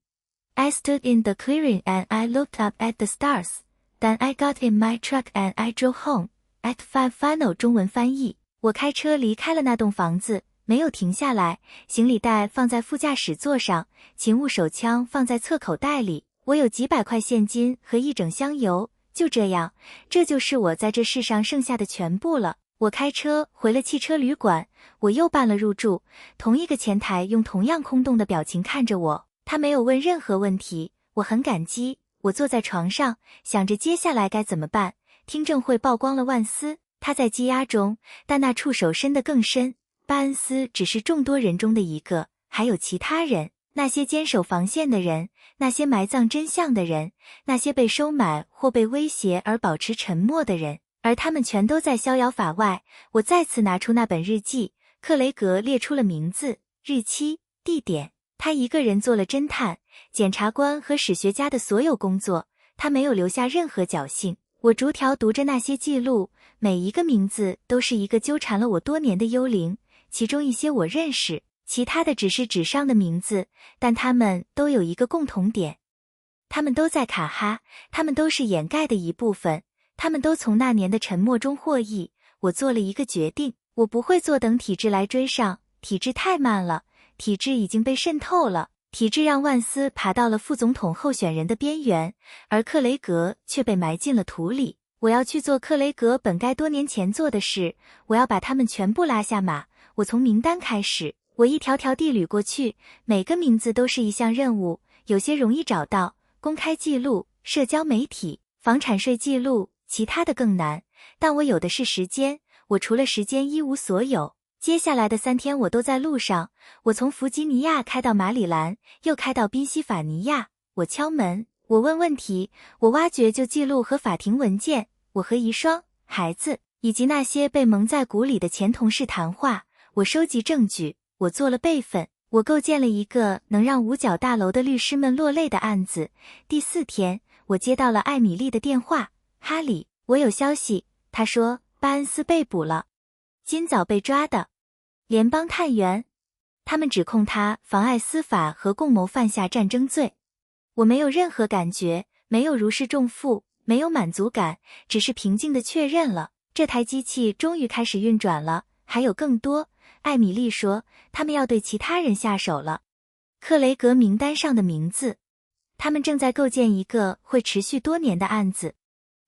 I stood in the clearing and I looked up at the stars. Then I got in my truck and I drove home. Act 5 Final 中文翻译。我开车离开了那栋房子，没有停下来，行李袋放在副驾驶座上，勤务手枪放在侧口袋里，我有几百块现金和一整箱油，就这样，这就是我在这世上剩下的全部了。我开车回了汽车旅馆，我又办了入住，同一个前台用同样空洞的表情看着我，他没有问任何问题，我很感激。我坐在床上，想着接下来该怎么办。听证会曝光了万斯，他在羁押中，但那触手伸得更深。巴恩斯只是众多人中的一个，还有其他人，那些坚守防线的人，那些埋葬真相的人，那些被收买或被威胁而保持沉默的人，而他们全都在逍遥法外。我再次拿出那本日记，克雷格列出了名字、日期、地点。他一个人做了侦探、检察官和史学家的所有工作，他没有留下任何侥幸。我逐条读着那些记录，每一个名字都是一个纠缠了我多年的幽灵，其中一些我认识，其他的只是纸上的名字，但它们都有一个共同点。他们都在卡哈，他们都是掩盖的一部分，他们都从那年的沉默中获益。我做了一个决定，我不会坐等体制来追上，体制太慢了，体制已经被渗透了。体制让万斯爬到了副总统候选人的边缘，而克雷格却被埋进了土里。我要去做克雷格本该多年前做的事，我要把他们全部拉下马。我从名单开始，我一条条地捋过去，每个名字都是一项任务，有些容易找到，公开记录、社交媒体、房产税记录，其他的更难。但我有的是时间，我除了时间一无所有。接下来的3天我都在路上，我从弗吉尼亚开到马里兰，又开到宾夕法尼亚。我敲门，我问问题，我挖掘旧记录和法庭文件，我和遗孀、孩子以及那些被蒙在鼓里的前同事谈话，我收集证据，我做了备份，我构建了一个能让五角大楼的律师们落泪的案子。第4天，我接到了艾米丽的电话，哈里，我有消息，她说巴恩斯被捕了，今早被抓的。联邦探员，他们指控他妨碍司法和共谋犯下战争罪。我没有任何感觉，没有如释重负，没有满足感，只是平静地确认了，这台机器终于开始运转了，还有更多。艾米丽说，他们要对其他人下手了。克雷格名单上的名字，他们正在构建一个会持续多年的案子。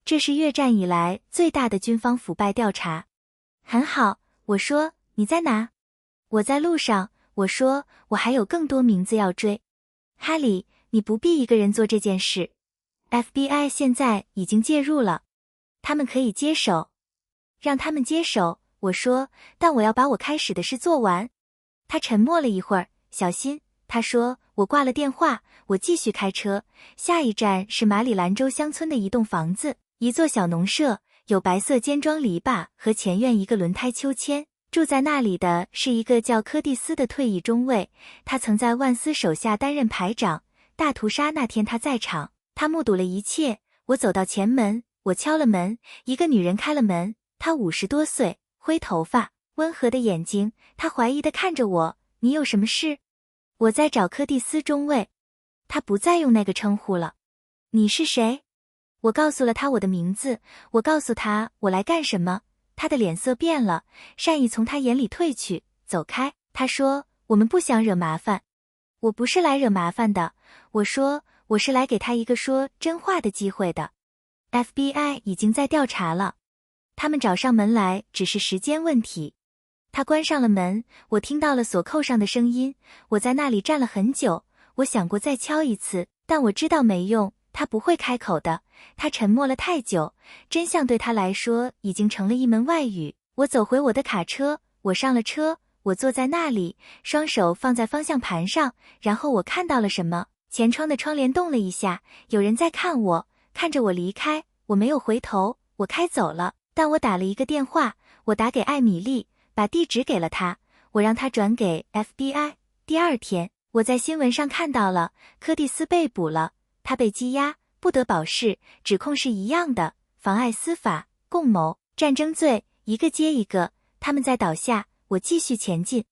这是越战以来最大的军方腐败调查。很好，我说，你在哪？我在路上，我说，我还有更多名字要追。哈里，你不必一个人做这件事。FBI 现在已经介入了，他们可以接手。让他们接手，我说，但我要把我开始的事做完。他沉默了一会儿，小心，他说，我挂了电话，我继续开车。下一站是马里兰州乡村的一栋房子，一座小农舍，有白色尖桩篱笆和前院一个轮胎秋千。住在那里的是一个叫柯蒂斯的退役中尉，他曾在万斯手下担任排长。大屠杀那天他在场，他目睹了一切。我走到前门，我敲了门，一个女人开了门，她50多岁，灰头发，温和的眼睛，她怀疑地看着我，你有什么事？我在找柯蒂斯中尉。他不再用那个称呼了。你是谁？我告诉了他我的名字，我告诉他我来干什么。他的脸色变了，善意从他眼里褪去，走开。他说，我们不想惹麻烦。我不是来惹麻烦的，我说，我是来给他一个说真话的机会的。FBI 已经在调查了，他们找上门来只是时间问题。他关上了门，我听到了锁扣上的声音，我在那里站了很久，我想过再敲一次，但我知道没用，他不会开口的。他沉默了太久，真相对他来说已经成了一门外语。我走回我的卡车，我上了车，我坐在那里，双手放在方向盘上，然后我看到了什么？前窗的窗帘动了一下，有人在看我，看着我离开。我没有回头，我开走了，但我打了一个电话，我打给艾米丽，把地址给了她，我让她转给 FBI。第2天，我在新闻上看到了，柯蒂斯被捕了，他被羁押，不得保释，指控是一样的，妨碍司法、共谋、战争罪，一个接一个，他们在倒下，我继续前进。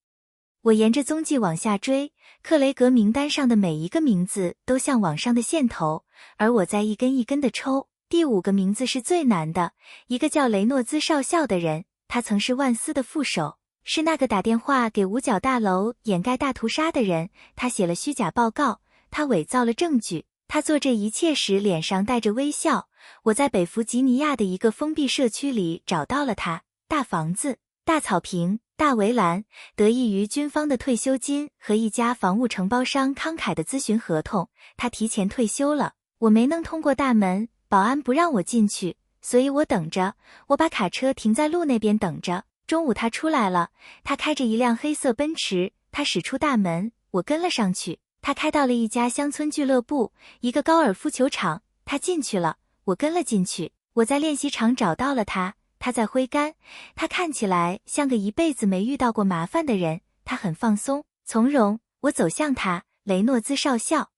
我沿着踪迹往下追，克雷格名单上的每一个名字都像网上的线头，而我在一根一根的抽。第5个名字是最难的，一个叫雷诺兹少校的人，他曾是万斯的副手，是那个打电话给五角大楼掩盖大屠杀的人，他写了虚假报告，他伪造了证据。他做这一切时脸上带着微笑。我在北弗吉尼亚的一个封闭社区里找到了他，大房子、大草坪、大围栏，得益于军方的退休金和一家房屋承包商慷慨的咨询合同，他提前退休了。我没能通过大门，保安不让我进去，所以我等着，我把卡车停在路那边等着。中午他出来了，他开着一辆黑色奔驰，他驶出大门，我跟了上去。他开到了一家乡村俱乐部，一个高尔夫球场，他进去了，我跟了进去。我在练习场找到了他，他在挥杆，他看起来像个一辈子没遇到过麻烦的人，他很放松、从容。我走向他，雷诺兹少校。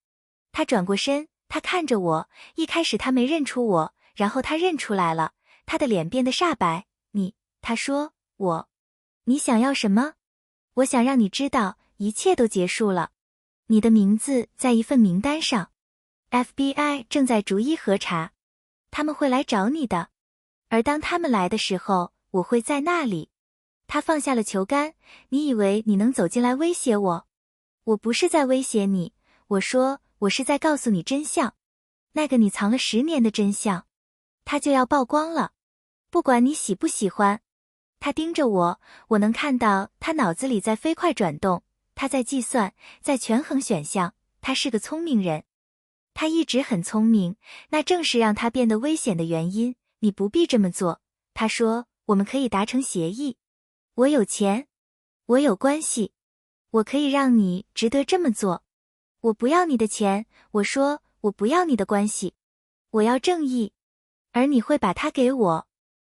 他转过身，他看着我，一开始他没认出我，然后他认出来了，他的脸变得煞白。他说，你想要什么？我想让你知道，一切都结束了。你的名字在一份名单上。FBI 正在逐一核查，他们会来找你的。而当他们来的时候，我会在那里。他放下了球杆。你以为你能走进来威胁我？我不是在威胁你，我说我是在告诉你真相，那个你藏了10年的真相，它就要曝光了，不管你喜不喜欢。他盯着我，我能看到他脑子里在飞快转动，他在计算，在权衡选项。他是个聪明人，他一直很聪明，那正是让他变得危险的原因。你不必这么做，他说，我们可以达成协议。我有钱，我有关系，我可以让你值得这么做。我不要你的钱，我说，我不要你的关系，我要正义，而你会把它给我。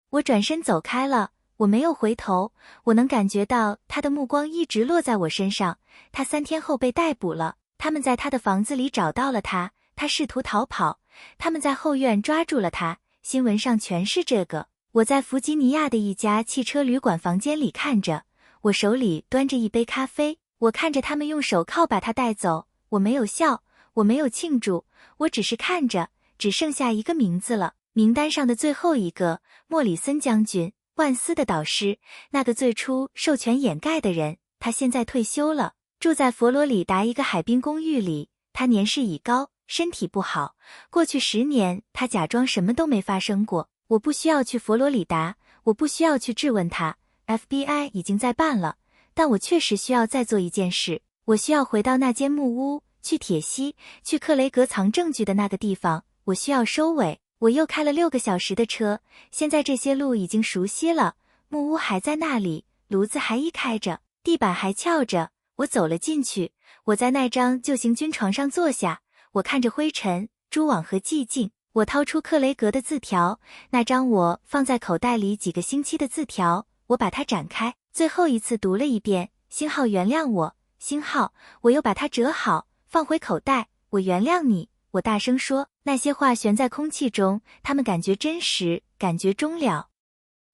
我转身走开了，我没有回头，我能感觉到他的目光一直落在我身上。他3天后被逮捕了，他们在他的房子里找到了他，他试图逃跑，他们在后院抓住了他，新闻上全是这个。我在弗吉尼亚的一家汽车旅馆房间里看着，我手里端着一杯咖啡，我看着他们用手铐把他带走，我没有笑，我没有庆祝，我只是看着。只剩下一个名字了，名单上的最后一个，莫里森将军，万斯的导师，那个最初授权掩盖的人。他现在退休了，住在佛罗里达一个海滨公寓里。他年事已高，身体不好。过去10年，他假装什么都没发生过。我不需要去佛罗里达，我不需要去质问他。FBI 已经在办了，但我确实需要再做一件事。我需要回到那间木屋，去铁西，去克雷格藏证据的那个地方。我需要收尾。我又开了6个小时的车，现在这些路已经熟悉了。木屋还在那里，炉子还一开着，地板还翘着。我走了进去，我在那张旧行军床上坐下，我看着灰尘、蛛网和寂静。我掏出克雷格的字条，那张我放在口袋里几个星期的字条，我把它展开，最后一次读了一遍。星号原谅我，星号。我又把它折好，放回口袋。我原谅你，我大声说。那些话悬在空气中，他们感觉真实，感觉终了。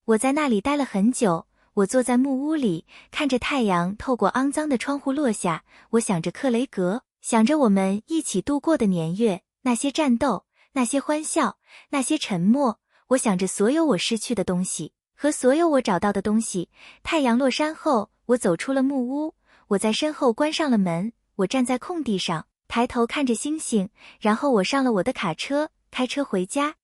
我在那里待了很久，我坐在木屋里，看着太阳透过肮脏的窗户落下。我想着克雷格，想着我们一起度过的年月，那些战斗，那些欢笑，那些沉默。我想着所有我失去的东西，和所有我找到的东西。太阳落山后，我走出了木屋，我在身后关上了门。我站在空地上，抬头看着星星，然后我上了我的卡车，开车回家。